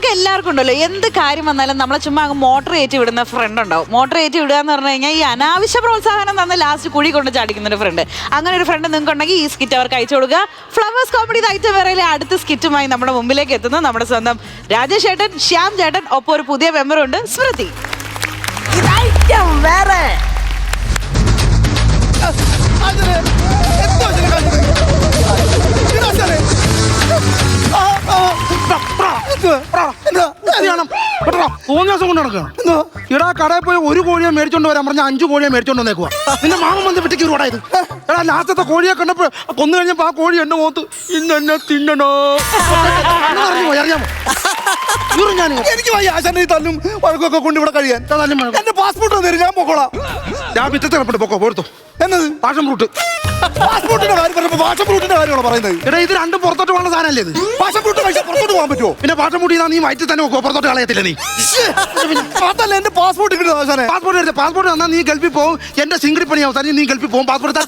നമുക്ക് എല്ലാവർക്കും ഉണ്ടല്ലോ എന്ത് കാര്യം വന്നാലും നമ്മളെ ചുമ്മാ അങ്ങ് മോട്ടർ കയറ്റി വിടുന്ന ഫ്രണ്ട് ഉണ്ടാവും. മോട്ടർ കയറ്റി വിടുക എന്ന് പറഞ്ഞു കഴിഞ്ഞാൽ ഈ അനാവശ്യ പ്രോത്സാഹനം തന്ന ലാസ്റ്റ് കുഴി കൊണ്ട് ചാടിക്കുന്ന ഒരു ഫ്രണ്ട്. അങ്ങനെ ഒരു ഫ്രണ്ട് നിങ്ങൾക്ക് ഉണ്ടെങ്കിൽ ഈ സ്കിറ്റ് അവർക്ക് അയച്ചു കൊടുക്കുക. ഫ്ലവേഴ്സ് കോമഡി ഐറ്റം വേറെയിലെ അടുത്ത സ്കിറ്റുമായി നമ്മുടെ മുമ്പിലേക്ക് എത്തുന്നു നമ്മുടെ സ്വന്തം രാജേഷ് ചേട്ടൻ, ശ്യാം ചേട്ടൻ, ഒപ്പം ഒരു പുതിയ മെമ്പറുണ്ട് സ്മൃതി. വേറെ ഇടാ കടയിൽ പോയി ഒരു കോഴിയെ മേടിച്ചോണ്ട് വരാൻ പറഞ്ഞ 5 കോഴിയെ മേടിച്ചോണ്ട് വന്നേക്കുവാ. നിന്റെ മാമൻ വന്ന് വെട്ടിക്ക് റോഡായത്. എടാ ലാസ്റ്റത്തെ കോഴിയെ കണ്ടപ്പോ കൊന്നു കഴിഞ്ഞപ്പോ ആ കോഴി എന്നെ മോത്ത് ഇന്നെ തിന്നണോ അറിയാമോ? എനിക്ക് വയ്യ ആശാനെ തല്ലും വഴക്കൊക്കെ കൊണ്ട് ഇവിടെ കഴിയാൻ. എന്റെ പാസ്പോർട്ട് തരും, ഞാൻ പൊക്കോളാം. ഞാൻ മിറ്റത്തെ കിടപ്പുണ്ട്, പൊക്കോ പോരുത്തോ. എന്നത് പാഷം റൂട്ട് പാസ്പോർട്ടിന്റെ കാര്യം പറഞ്ഞപ്പോ പാഷം റൂട്ടിന്റെ കാര്യമാണോ പറയുന്നത്? എടാ ഇത് രണ്ടും പുറത്തോട്ട് പോകുന്ന സാധനല്ലേ ഇത്? പാഷം റൂട്ട് കഴിച്ചാൽ പുറത്തോട്ട് പോകാൻ പറ്റുമോ? പിന്നെ പാഷം മുട്ടിയാ നീ വയറ്റിൽ തന്നെ വെക്കോ, പുറത്തോട്ട് കളയത്തില്ല നീ. അതല്ല എന്റെ പാസ്പോർട്ട് കിട്ടും ആശാനെ. പാസ്പോർട്ട് തന്നാൽ നീ ഗൾഫിൽ പോകും. എന്റെ സിംഗിൾ പണി അവസാനം നീ ഗൾഫിൽ പോകും. പാസ്പോർട്ട്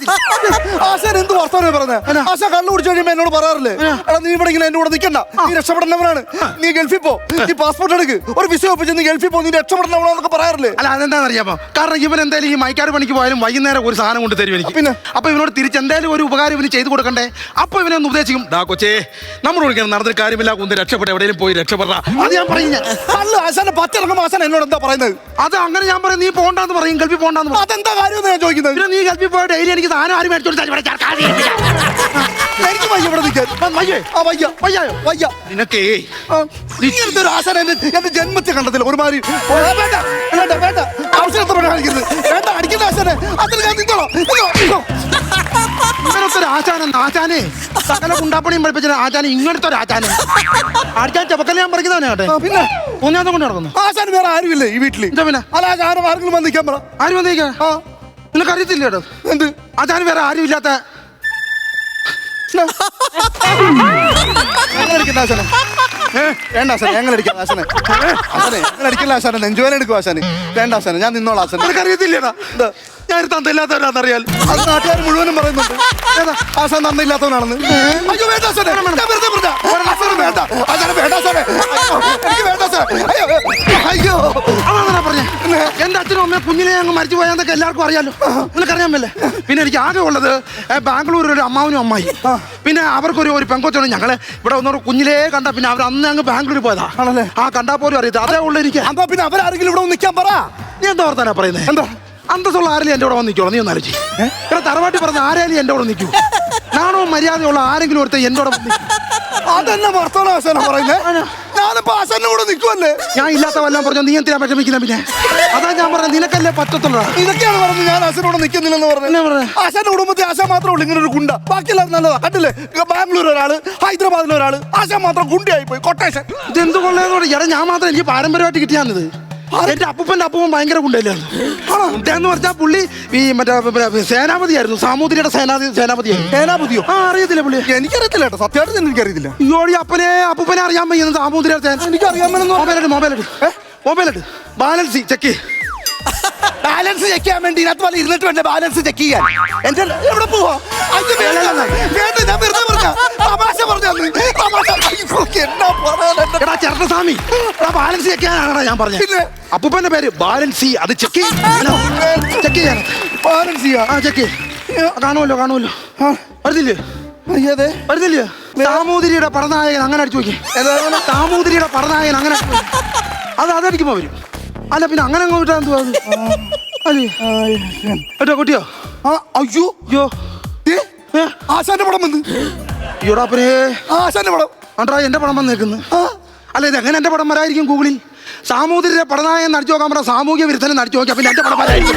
ആശാൻ എന്ത് വർത്തമാനം പറഞ്ഞത്? ആശാ കള്ളു കുടിച്ചു കഴിയുമ്പോ എന്നോട് പറയാറില്ലേ, എടാ നീ ഇവിടെ ഇങ്ങനെ എന്റെ കൂടെ നിൽക്കണ്ട, നീ രക്ഷപ്പെടേണ്ടവനാണ്, നീ ഗൾഫിൽ പോ, നീ പാസ്പോർട്ട് എടുക്ക്, ഒരു വിസ ഒപ്പിച്ച് നീ ഗൾഫിൽ പോ, നീ രക്ഷപ്പെടേണ്ടവനാന്നൊക്കെ പറയാറില്ലേ? അല്ല അതെന്താണെന്ന് അറിയാമോ? കാരണം ഇവൻ എന്തായാലും ഈ മൈക്കാട് പണിക്ക് പോയാലും വൈകുന്നേരം ഒരു സാധനം കൊണ്ട് തരും എനിക്ക്. പിന്നെ അപ്പൊ ഇവനോട് തിരിച്ച് എന്തായാലും ഒരു ഉപകാരം ഇവന് ചെയ്തു കൊടുക്കണ്ടേ? അപ്പൊ ഇവനെ ഒന്ന് ഉപദേശിക്കും, ഡാ കൊച്ചേ നമ്മൾ വിളിക്കണം, നടന്നൊരു കാര്യമില്ല, കുന്ത് രക്ഷപ്പെട്ട എവിടെയും പോയി രക്ഷപ്പെടാ. അത് ഞാൻ പറയും. അല്ല ആശാനെ പറ്റിറങ്ങുമ്പോ ആശാൻ എന്നോട് എന്താ പറയുന്നത്? അത് അങ്ങനെ ഞാൻ പറയും, നീ പോണ്ടെന്ന് പറയും, ഗൾഫിൽ പോണ്ടെന്ന് പറയും. അതെന്താ കാര്യം ഞാൻ ചോദിക്കുന്നത്? പിന്നെ നീ ഗൾഫിൽ പോയ ഡെയിലി എനിക്ക് സാധനം ആരും മേടിച്ചോണ്ട് എനിക്ക് വയ്യ ഇവിടെ നിൽക്കാൻ. വയ്യേ? ആ വയ്യ. വയ്യായോ? വയ്യ. നിനക്കേ ഇങ്ങനത്തെ ഒരു ആശാൻ എന്റെ ജന്മത്തിൽ കണ്ടതില്ല. ഒരുമാതിരി വേണ്ട വേണ്ട വേണ്ട ആവശ്യത്തെ കാണിക്കരുത്. വേണ്ട അടിക്കുന്ന ആശാനെ അതിന് ഞാൻ നിന്നോളാം. ഇങ്ങനത്തെ ഒരു ആചാനെ സകല കുണ്ടാപ്പണിയും പഠിപ്പിച്ച ആചാനെ ഇങ്ങനത്തെ ഒരു ആചാനെ അടിക്കാൻ ചെപ്പക്കല്ല ഞാൻ പറിക്കുന്നവനെ കേട്ടെ. പിന്നെ ഒന്നാമത്തെ കൊണ്ട് നടക്കുന്നു. ആശാൻ വേറെ ആരുമില്ലേ ഈ വീട്ടില്? പിന്നെ അല്ല ആശാനും ആരെങ്കിലും വന്ന് നിൽക്കാൻ പറ. ആരും വന്നേക്കാ? നിനക്ക് അറിയത്തില്ല കേട്ടോ എന്ത് ആചാന് വേറെ ആരും ഇല്ലാത്ത അടിക്കണ്ട ആശാനെ. വേണ്ട ആശാനെ, ഞങ്ങൾ അടിക്കാം ആശാനെ. ആശാനെ ഞങ്ങൾ അടിക്കില്ല ആശാനെ, നെഞ്ചുവേന എടുക്കും ആശാനെ. വേണ്ട ആശാനെ, ഞാൻ നിന്നോളാം ആശാനെ. നിനക്ക് അറിയത്തില്ലേടാ ഞാൻ തന്നില്ലാത്തവരാന്നറിയാൽ. അത് നാട്ടുകാർ മുഴുവനും പറയുന്നുണ്ട് ആശാൻ തന്നില്ലാത്തവനാണെന്ന്. അയ്യോ വേണ്ട ആശാനെ, ഞാൻ വെറുതെ പറഞ്ഞതാ. ആശാനെ വേണ്ട ആശാനെ, വേണ്ട ആശാനെ, എനിക്ക് വേണ്ട ആശാനെ. അയ്യോ അതാ പറഞ്ഞേ. എന്റെ അച്ഛനും അമ്മയും കുഞ്ഞിനെ അങ്ങ് മരിച്ചു പോയാന്നൊക്കെ എല്ലാവർക്കും അറിയാലോ, നിനക്കറിയാമല്ലേ? പിന്നെ എനിക്ക് ആകെ ഉള്ളത് ബാംഗ്ലൂരിൽ ഒരു അമ്മാവനും അമ്മായി, പിന്നെ അവർക്കൊരു പെങ്കൊച്ചാണ്. ഞങ്ങളെ ഇവിടെ ഒന്നോട് കുഞ്ഞിലേ കണ്ട, പിന്നെ അവർ അന്ന് അങ്ങ് ബാംഗ്ലൂരിൽ പോയതാ. ആണല്ലേ? ആ കണ്ടാ പോലും അറിയത്തില്ല. അതേ ഉള്ളു എനിക്ക്. എന്താ പിന്നെ അവരാരെങ്കിലും ഇവിടെ നിൽക്കാൻ പറ. നീ എന്താ ഓർത്താനാ പറയുന്നത്? എന്താ അന്തസ്സുള്ള ആരെങ്കിലും എന്റെ കൂടെ വന്ന് നിൽക്കോളൂ? നീ ഒന്ന് ആലോചിച്ച്. ഇവിടെ തറവാട്ടി പറഞ്ഞ ആരെങ്കിലും എന്റെ കൂടെ നിൽക്കൂ? നാണോ മര്യാദയുള്ള ആരെങ്കിലും ഒരുത്ത എന്റെ കൂടെ വന്ന് അതെന്നെ വർത്തമാനം ആശാന പറയുന്നത്. ഞാനിപ്പോ ആശാന്റെ കൂടെ നിൽക്കുവല്ലേ? ഞാൻ ഇല്ലാത്ത വല്ലതും പറഞ്ഞോ? നീ എന്തിനാ വിഷമിക്കുന്ന? പിന്നെ അതാ ഞാൻ പറഞ്ഞത്, നിനക്കല്ലേ പറ്റത്തുള്ളൂ. ഇതൊക്കെയാണ് പറഞ്ഞത് ഞാൻ ആശാനോട് നിൽക്കുന്നില്ലെന്ന് പറഞ്ഞു. ആശാന്റെ കുടുംബത്തിൽ ആശാൻ മാത്രമേ ഉള്ളൂ ഇങ്ങനെ ഒരു ഗുണ്ട, ബാക്കിയെല്ലാം നല്ലതാ. കണ്ടില്ലേ, ബാംഗ്ലൂർ ഒരാള്, ഹൈദരാബാദിൽ ഒരാള്, ആശാൻ മാത്രം ഗുണ്ടയായി പോയി. കൊട്ടേഷൻ ഇതെന്ത് കൊള്ളേന്നോട്? എടാ ഞാൻ മാത്രം എനിക്ക് പാരമ്പര്യമായിട്ട് കിട്ടിയാന്നിത്. എന്റെ അപ്പൂപ്പന്റെ അപ്പൂപ്പൻ ഭയങ്കര ഗുണ്ടയില്ലായിരുന്നു. ഗുണ്ടെന്ന് പറഞ്ഞാൽ പുള്ളി ഈ മറ്റേ സേനാപതിയായിരുന്നു, സാമൂതിരിയുടെ സേനാപതിയായിരുന്നു. സേനാപതിയോ? അറിയത്തില്ല പുള്ളി? എനിക്കറിയത്തില്ല കേട്ടോ, സത്യമായിട്ട് എനിക്കറിയത്തില്ല. ഇയോടി അപ്പൂപ്പനെ അറിയാൻ വയ്യ സാമൂതിരിയുടെ. എനിക്കറിയാമെന്ന് മൊബൈലിട്ട് ബാലൻസ് ചെക്ക് ബാലൻസ് ചെക്ക് ചെയ്യാൻ വേണ്ടി ഇതിനകത്ത് പോലെ ഇരുന്നിട്ട് വേണ്ട ബാലൻസ് ചെക്ക് ചെയ്യാൻ. എന്റെ എവിടെ പോവാ? വേണ്ട ഞാൻ വെറുതെ പറഞ്ഞ തമാശ പറഞ്ഞു. എടാ ചെറുസ്വാമി, ബാലൻസ് ചെക്ക് ചെയ്യാനാണ് ഞാൻ പറഞ്ഞത്. പിന്നെ അപ്പൂപ്പന്റെ പേര് ബാലൻസി, അത് ചെക്ക് ചെയ്യാൻ ബാലൻസ് ചെയ്യാം. ആ ചെക്ക് കാണുമല്ലോ വരുന്നില്ലേ? വരുന്നില്ലേ? സാമൂതിരിയുടെ പടനായകൻ അങ്ങനെ അടിച്ചു നോക്കി. സാമൂതിരിയുടെ പടനായകൻ അങ്ങനെ അതടിക്കുമ്പോ വരും. അല്ല പിന്നെ അങ്ങനെ അങ്ങോട്ടാ എന്തുവാ അല്ലേ കുട്ടിയോ? അയ്യോ അയ്യോ ആശാന്റെ പടം വന്ന്. അയ്യോടാപ്പനേ, ആശാന്റെ പടം ആണ്ടാ എന്റെ പടം വന്നേക്കുന്നു. അല്ല ഇത് എങ്ങനെ എന്റെ പടം വരായിരിക്കും? ഗൂഗിളിൽ സാമൂതിരിയുടെ പടനായകൻ നടിച്ചു നോക്കാൻ പറഞ്ഞ സാമൂഹ്യ വിരുദ്ധനെ നടിച്ചു നോക്കിയാ പിന്നെ എന്റെ പടം വരായിരിക്കും.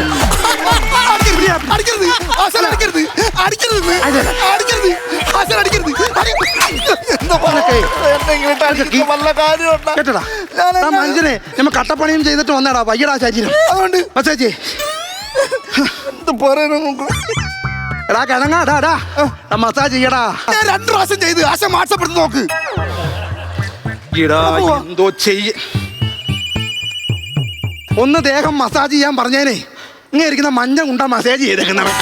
കേട്ടടാ മനുഷ്യനെ നമ്മ കട്ടപ്പണിയും ചെയ്തിട്ട് വന്നേടാ വയ്യടാ ചേച്ചിനും. അതുകൊണ്ട് ചേച്ചി എടാ കിഴങ്ങാടാ മസാജ് ചെയ്യടാ. 2 പ്രാവശ്യം ചെയ്ത് ആശ വാട്സപ്പെടുത്ത് നോക്ക്. എന്തോ ചെയ്യ ഒന്ന് ദേഹം മസാജ് ചെയ്യാൻ പറഞ്ഞേനെ ഇങ്ങനെ ഇരിക്കുന്ന മഞ്ഞ ഉണ്ട മസാജ് ചെയ്തേക്കുന്നവൻ.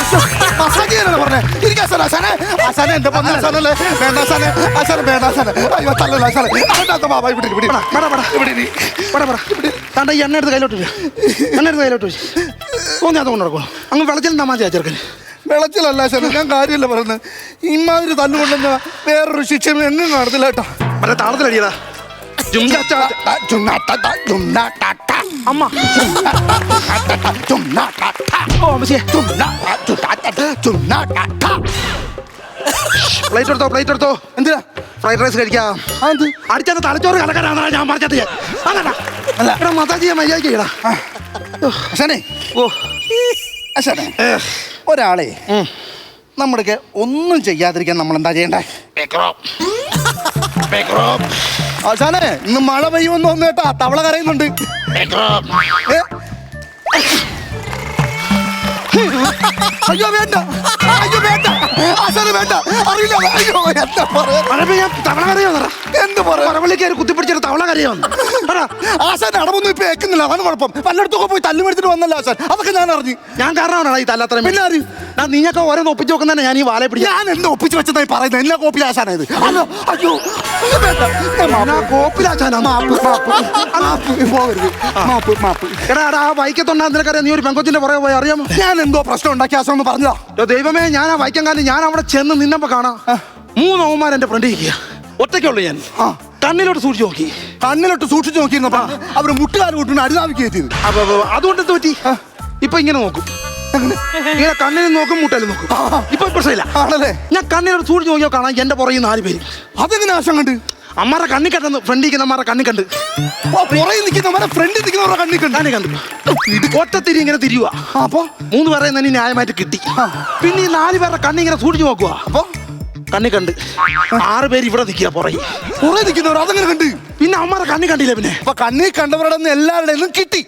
മസാജ് ചെയ്യാനാണ് പറഞ്ഞേ. ഇരിക്ക് ആശാനെ, ആശാനെ. ആശാനെ, എന്റെ പൊന്നേ ആശാനല്ലേ. വേണ്ട ആശാനെ, ആശാനെ വേണ്ട ആശാനെ. അയ്യോ തല്ലല്ല ആശാനെ. വേണ്ടാത്ത ബാബാ, ഇവിടെ ഇരി, ഇവിടെ ഇരി. ഇവിടെ ഇരി. താണ്ട ഈ എണ്ണ എടുത്ത് കയ്യിലോട്ട് വെച്ച്. എണ്ണ എടുത്ത് കയ്യിലോട്ട് വെച്ച്. തോന്നിയാത്ത കൊണ്ട് നടക്കണം. അങ്ങ് വെളച്ചിൽ തമാശ ചെറുക്കൻ. വെളച്ചിലല്ല ആശാനെ, ഞാൻ കാര്യമല്ല പറയുന്നത്. ഇമാതിരി തല്ലുകൊണ്ടെന്ന വേറൊരു ശിക്ഷ എങ്ങും കാണത്തില്ല കേട്ടോ. മറ്റേ താളത്തിലടിയതാ. അമ്മ പ്ലേറ്റ് എടുത്തോ, പ്ലേറ്റ് എടുത്തോ. എന്തിനാ ഫ്രൈഡ് റൈസ് കഴിക്കാം. അടിച്ചാൽ തലച്ചോറ് കലക്കാനാണ് ഞാൻ പറഞ്ഞത്. അല്ല മസാജ് ചെയ്യാൻ മര്യാദ ചെയ്യടാ. ആശാനെ, ഓ ആശാനെ, ഒരാളെ നമ്മുടെ ഒന്നും ചെയ്യാതിരിക്കാൻ നമ്മൾ എന്താ ചെയ്യണ്ടേ? ആശാനെ, ഇന്ന് മഴ പെയ്യുമെന്ന് തോന്നുന്നു കേട്ടാ. തവള കരയുന്നുണ്ട്. അയ്യോ വേണ്ട, അയ്യോ വേണ്ട ആശാനെ, വേണ്ട. അറിയില്ല. അയ്യോ എന്താ പറയാ, തവള കരയോ? എന്ത് പറയാ? പറവള്ളിക്ക് കുത്തിപ്പിടിച്ചൊരു തവള കരയോ? ആശാൻ അടവൊന്നും ഇപ്പൊ ഏക്കുന്നില്ല. അതാണ് കുഴപ്പം. പലയിടത്തൊക്കെ പോയി തല്ലുമെടുത്തിട്ട് വന്നല്ലോ ആശാൻ. അതൊക്കെ ഞാൻ അറിഞ്ഞു. ഞാൻ കാരണമാണോ ഈ തല്ലാത്ര? പിന്നെ ആര്? നീയൊക്കെ ഓരോന്ന് ഒപ്പിച്ച് നോക്കുന്നതന്നെ ഞാൻ ഈ വാലെ പിടിച്ചു. ഞാൻ എന്താ ഒപ്പിച്ച് വെച്ചതായി പറയുന്നത്? എല്ലാ കോപ്പിൽ ആശാനായത്. അയ്യോ അയ്യോ കോപ്പിലാശാനാ? പോകരുത്. മാപ്പ് മാപ്പ്. എടാ ആ വൈക്കത്തൊണ്ടാ നിനക്കറിയാം നീ ഒരു പെങ്കൊച്ചിന്റെ പുറകെ പോയി അറിയാമോ? ഞാൻ എന്തോ പ്രശ്നം ഉണ്ടാക്കി ആശാൻ എന്ന് പറഞ്ഞതാ. ദൈവമേ, ഞാൻ ആ വൈക്കം കാലം ഞാൻ അവിടെ ചെന്ന് നിന്നപ്പോ കാണാം 3 അവന്മാർ എന്റെ ഫ്രണ്ട് ഇരിക്കുക. ഒറ്റയ്ക്കുള്ളൂ ഞാൻ. കണ്ണിലോട്ട് സൂക്ഷിച്ചു നോക്കി. കണ്ണിലോട്ട് സൂക്ഷിച്ചു നോക്കിയിരുന്നപ്പോ അവര് മുട്ടുകാർ കൂട്ടിന് അടിതാവിക്ക് കയറ്റിയത്. അതുകൊണ്ട് എന്ത് പറ്റി? ഇപ്പൊ ഇങ്ങനെ നോക്കും. ഇങ്ങനെ കണ്ണിന് നോക്കും, മുട്ടലും നോക്കും. ഇപ്പൊ പ്രശ്നമില്ല. ആണല്ലേ? ഞാൻ കണ്ണിലോട്ട് സൂക്ഷിച്ചു നോക്കിയോ കാണാം എന്റെ പുറകെ 4 പേര്. അതെങ്ങനെ ആശാൻ കണ്ട്? അമ്മാരെ കണ്ണി കണ്ടെന്ന് ഫ്രണ്ട് ഇരിക്കുന്ന അമ്മാരെ കണ്ണി കണ്ട്. പുറകെ നിൽക്കുന്നവരെ ഫ്രണ്ടിൽ നിൽക്കുന്നവരുടെ കണ്ണി കണ്ട്. കണ്ണി കണ്ടു. ഒറ്റത്തിരി ഇങ്ങനെ തിരിയുക. അപ്പൊ 3 പേരെ തന്നെ ന്യായമായിട്ട് കിട്ടി. പിന്നെ ഈ 4 പേരുടെ കണ്ണി ഇങ്ങനെ സൂക്ഷിച്ചു നോക്കുക. അപ്പൊ കണ്ണി കണ്ട് 6 പേര് ഇവിടെ നിൽക്കുക പുറകെ. പുറകെ നിൽക്കുന്നവർ അതങ്ങനെ കണ്ട്. പിന്നെ അമ്മാരെ കണ്ണി കണ്ടില്ല. പിന്നെ അപ്പൊ കണ്ണി കണ്ടവരുടെ എല്ലാവരുടെയും കിട്ടി.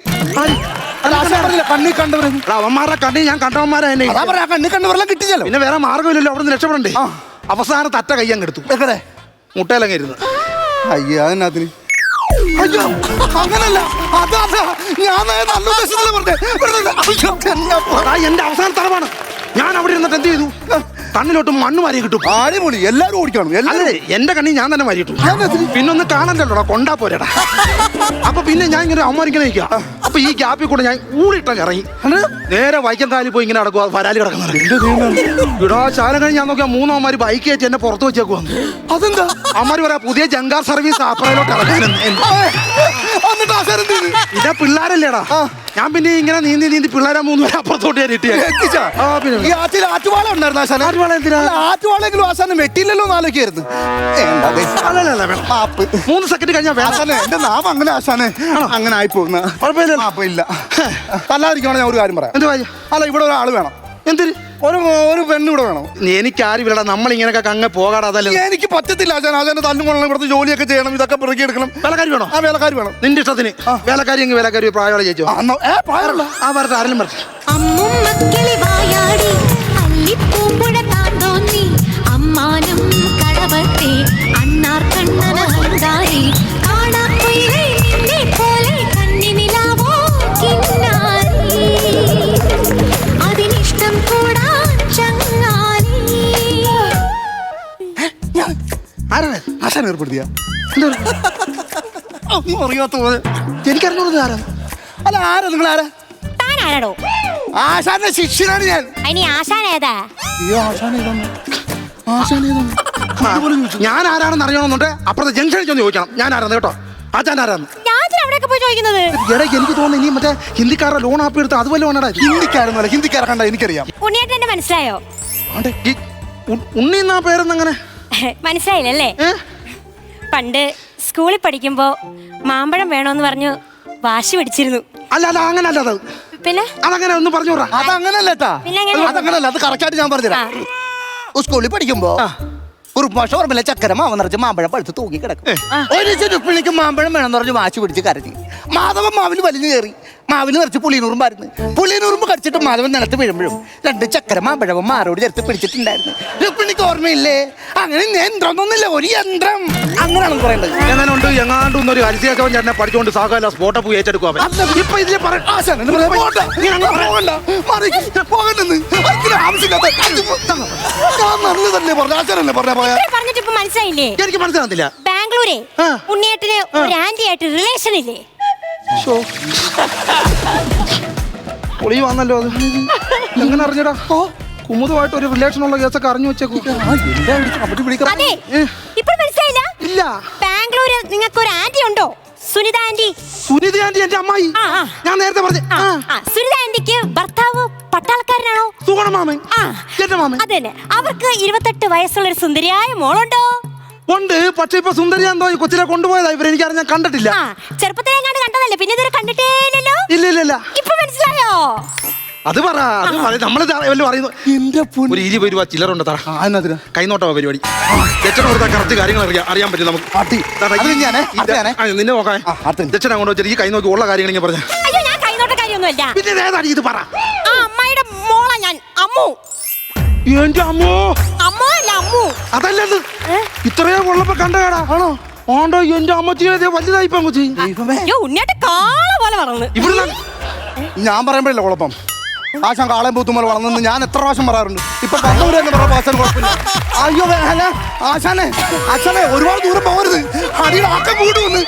കണ്ണി കണ്ടവരെ അവന്മാരുടെ കണ്ണി ഞാൻ കണ്ടവന്മാരെ തന്നെ. അതാ പറയാ, കണ്ണി കണ്ടവരെല്ലാം കിട്ടിയല്ലോ. പിന്നെ വേറെ മാർഗമില്ലല്ലോ അവിടെ നിന്ന് രക്ഷപ്പെടണ്ടേ. അവസാനം തറ്റ കയ്യങ്ങെടുത്തു. എങ്ങനെ? മുട്ടയിലങ്ങ് ഇരുന്ന്. അയ്യോ അതിനകത്തിന്. അയ്യോ അങ്ങനല്ല. അതാ ഞാൻ നല്ല ഉദ്ദേശത്തില് പറഞ്ഞേ. എന്റെ അവസാന തലമാണ്. ഞാൻ അവിടെ ഇരുന്നിട്ട് എന്ത് ചെയ്തു? കണ്ണിലോട്ട് മണ്ണ് വാരി കിട്ടും. ആടിമൊഴി എല്ലാരും ഓടിക്കണം. അല്ലേ എന്റെ കണ്ണി ഞാൻ തന്നെ വാരി കിട്ടും. പിന്നെ ഒന്ന് കാണണ്ടല്ലോടാ, കൊണ്ടാ പോരടാ. അപ്പൊ പിന്നെ ഞാൻ ഇങ്ങനെ അമ്മരിങ്ങനെ നിൽക്കുക. അപ്പൊ ഈ ഗ്യാപ്പിൽ കൂടെ ഞാൻ ഊടിട്ടങ്ങ് ഇറങ്ങി നേരെ വൈക്കം കാലിൽ പോയി ഇങ്ങനെ നടക്കുക. വരാലി കിടക്കുന്നത് ഇടാ. ശാലം കഴിഞ്ഞ് ഞാൻ നോക്കിയാൽ 3 അവന്മാര് ബൈക്ക് വെച്ച് എന്നെ പുറത്ത് വെച്ചേക്കുവാ. അതെന്താ? അമ്മമാര് പറയാ പുതിയ ജങ്കാർ സർവീസ് ആപ്പറയിലോട്ട് ഇറങ്ങാൻ. ഇതാ പിള്ളേരല്ലേടാ. ഞാൻ പിന്നെ ഇങ്ങനെ നീന്തി പിള്ളേരെ 3 പേരെ അപ്പുറത്തോട്ട് ഞാൻ ഇട്ടിയാ. ഈ ആറ്റുവാള ഉണ്ടായിരുന്നു ആശാന. ആറ്റുവാളെങ്കിലും ആശാനം വെട്ടിയില്ലല്ലോ എന്നാലോക്കായിരുന്നു. 3 സെക്കൻഡ് കഴിഞ്ഞാൽ എന്റെ നാം അങ്ങനെ ആശാനെ അങ്ങനെ ആയിപ്പോകുന്ന കുഴപ്പമില്ല. തല്ലാതിരിക്കണം. ഞാൻ ഒരു കാര്യം പറയാം. എന്ത് കാര്യം? അല്ല, ഇവിടെ ഒരാൾ വേണം. എന്തിന്? ഒരു പെണ്ണ് ഇവിടെ വേണം. എനിക്കാരും ഇല്ലടാ. നമ്മൾ ഇങ്ങനെയൊക്കെ അങ്ങ് പോകാടാ. അതല്ലേ എനിക്ക് പറ്റത്തില്ല ആശാൻ. ആശാന്റെ തല്ലും കൊള്ളണം, ഇവിടുത്തെ ജോലിയൊക്കെ ചെയ്യണം, ഇതൊക്കെ പിറകെ എടുക്കണം. വേലക്കാരി വേണോ? ആ വേലക്കാരി വേണം. നിന്റെ ഇഷ്ടത്തിന് വേലക്കാരി എങ്കിൽ വേലക്കാരി പ്രായമുള്ള ചേച്ചോ. ആ പറഞ്ഞ ആരെങ്കിലും പറഞ്ഞു. ആശാൻ ഏർപ്പെടുത്തിയ അറിയാത്ത പോലെ. എനിക്കറിഞ്ഞോളൂ ആരാ. അല്ല ആരാ? നിങ്ങൾ ആരാ? താനാരാടോ? ആശാന്റെ ശിഷ്യനാണ് ഞാൻ. ഇനി ആശാൻ ഏതാ? ഞാൻ ആരാണെന്ന് അറിയണമെന്നുണ്ട് അപ്പുറത്തെ ജംഗ്ഷനിൽ ചെന്ന് ചോദിക്കണം. ഞാൻ ആരാന്ന് കേട്ടോ. ആശാൻ ആരാന്ന് അവിടെയൊക്കെ പോയി ചോദിക്കുന്നത്. എടാ എനിക്ക് തോന്നുന്നു ഇനി മറ്റേ ഹിന്ദിക്കാരുടെ ലോൺ ആപ്പ് എടുത്ത് അതുപോലെ വേണടാ. ഹിന്ദിക്കാരൊന്നുമല്ല, ഹിന്ദിക്കാരെ കണ്ട എനിക്കറിയാം. ഉണ്ണിയേട്ടൻ എന്നെ മനസ്സിലായോ? ഉണ്ണി എന്നാ പേരെന്നങ്ങനെ മനസ്സിലായില്ലല്ലേ? പണ്ട് സ്കൂളിൽ പഠിക്കുമ്പോ മാമ്പഴം വേണോന്ന് പറഞ്ഞു വാശി പിടിച്ചിരുന്നു. അല്ല അങ്ങനെ അല്ല. പിന്നെ അതങ്ങനെ ഒന്ന് പറഞ്ഞു. അതങ്ങനല്ലേട്ടാ. അതങ്ങനല്ല. അത് കറക്റ്റായിട്ട് ഞാൻ പറഞ്ഞുതരാം. സ്കൂളിൽ പഠിക്കുമ്പോ കുറുപ്പാഷ ഓർമ്മയില്ല, ചക്കര മാവ് നിറച്ച് മാമ്പഴം പഴുത്ത് തൂങ്ങി കിടക്കും. ഒരു രുക്മിണിക്ക് മാമ്പഴം വേണമെന്ന് പറഞ്ഞ് വാശി പിടിച്ച് കരഞ്ഞു. മാധവൻ മാവിന് വലിഞ്ഞു കയറി മാവിന് നിറച്ച് പുളിയനുറുമ്പായിരുന്നു. പുളിയനുറുമ്പ് കടിച്ചിട്ട് മാധവൻ നിലത്ത് വീഴുമ്പോഴും 2 ചക്കര മാമ്പഴവും മാറോട് ചേർത്ത് പിടിച്ചിട്ടുണ്ടായിരുന്നു. രുക്മിണിക്ക് ഓർമ്മയില്ലേ? അങ്ങനെ യന്ത്രമൊന്നുമില്ല, ഒരു യന്ത്രം. അങ്ങനെയാണെന്ന് പറയേണ്ടത്. എങ്ങനെയുണ്ട് എങ്ങാണ്ടൊന്നൊരു അരിസിയാച്ചവൻ ചേട്ടനെ പഠിച്ചുകൊണ്ട് സാകാല സ്പോട്ടപ്പ് പോയി ഏറ്റെടുക്കുക ഇപ്പൊ ഇതിലെ പറഞ്ഞിട്ട് ഇപ്പൊ മനസ്സിലായില്ലേ? എനിക്ക് മനസ്സിലാകുന്നില്ല. ബാംഗ്ലൂരെ ഉണ്ണിയേട്ടന് ഒരു ആന്റി ആയിട്ട് റിലേഷൻ ഇല്ലേ? പൊളി വന്നല്ലോ അത്. എങ്ങനെ അറിഞ്ഞടാ? കുമുദമായിട്ട് ഒരു റിലേഷൻ ഉള്ള കേസൊക്കെ അറിഞ്ഞു വെച്ചേക്കൂ. അതെ, ഇപ്പോൾ മനസ്സിലായില്ല? ഇല്ല. ബാംഗ്ലൂര് നിങ്ങൾക്ക് ഒരു ആന്റി ഉണ്ടോ? സുനിത ആന്റി. സുനിത ആന്റി എന്റെ അമ്മായി. ഞാൻ നേരത്തെ പറഞ്ഞു. സുനിത ആന്റിക്ക് ഭർത്താവ് പട്ടാളക്കാരനാണോ? സുഗുണ മാമൻ. എന്റെ മാമൻ. അതന്നെ. അവർക്ക് 28 വയസ്സുള്ള ഒരു സുന്ദരിയായ മോളുണ്ടോ? ഉണ്ട്. പക്ഷെ ഇപ്പൊ സുന്ദരിയാന്തോ ഈ കൊച്ചിനെ കൊണ്ടുപോയതാ ഇവരെ. എനിക്കറിയാൻ കണ്ടിട്ടില്ല. ചെറുപ്പത്തിലെങ്ങാണ്ട് കണ്ടതല്ലേ, പിന്നെ ഇതുവരെ കണ്ടിട്ടേയില്ലല്ലോ. ഇല്ല. ഇപ്പൊ മനസ്സിലായോ? അത് പറ. നമ്മള് പറയുന്നു. ഒരു 20 രൂപ ചില്ലറുണ്ട് തറ. കൈനോട്ടമാ പരിപാടി. കറക്റ്റ് കാര്യങ്ങൾ അറിയാൻ പറ്റും നമുക്ക്. നിന്നെ നോക്കാൻ ദക്ഷിണ കൊണ്ട് വെച്ചാൽ ഈ കൈ നോക്കി ഉള്ള കാര്യങ്ങൾ ഇങ്ങനെ പറഞ്ഞ. അയ്യോ, ഞാൻ കൈനോട്ട കാര്യമൊന്നുമല്ല. പിന്നെ ഏതാണ് ഇത് പറ. ആ അമ്മായിയുടെ മോളാ ഞാൻ, അമ്മു. എന്റെ അമ്മോ. അമ്മോ അല്ല, അമ്മു. അതല്ലത്. ഇത്രയോ കൊള്ളപ്പോ കണ്ടേടാ. ആണോ? ഓണ്ടോ എന്റെ അമ്മച്ചിയെ വലുതായി കൊച്ചി. ഉണ്ണിയായിട്ട് കാള പോലെ വളർന്ന്. ഇവിടെ ഞാൻ പറയുമ്പോഴല്ലേ കുഴപ്പം. ആശാൻ കാളയും പൂത്തും പോലെ വളർന്നെന്ന് ഞാൻ എത്ര പ്രാവശ്യം പറയാറുണ്ട്. ഇപ്പൊ പറഞ്ഞൂര് എന്ന് പറഞ്ഞ ആശാൻ കുഴപ്പമില്ല. അയ്യോ അല്ല ആശാനെ ഒരുപാട് ദൂരം പോകരുത്. അടിയിൽ ആക്കം കൂടുമെന്ന്.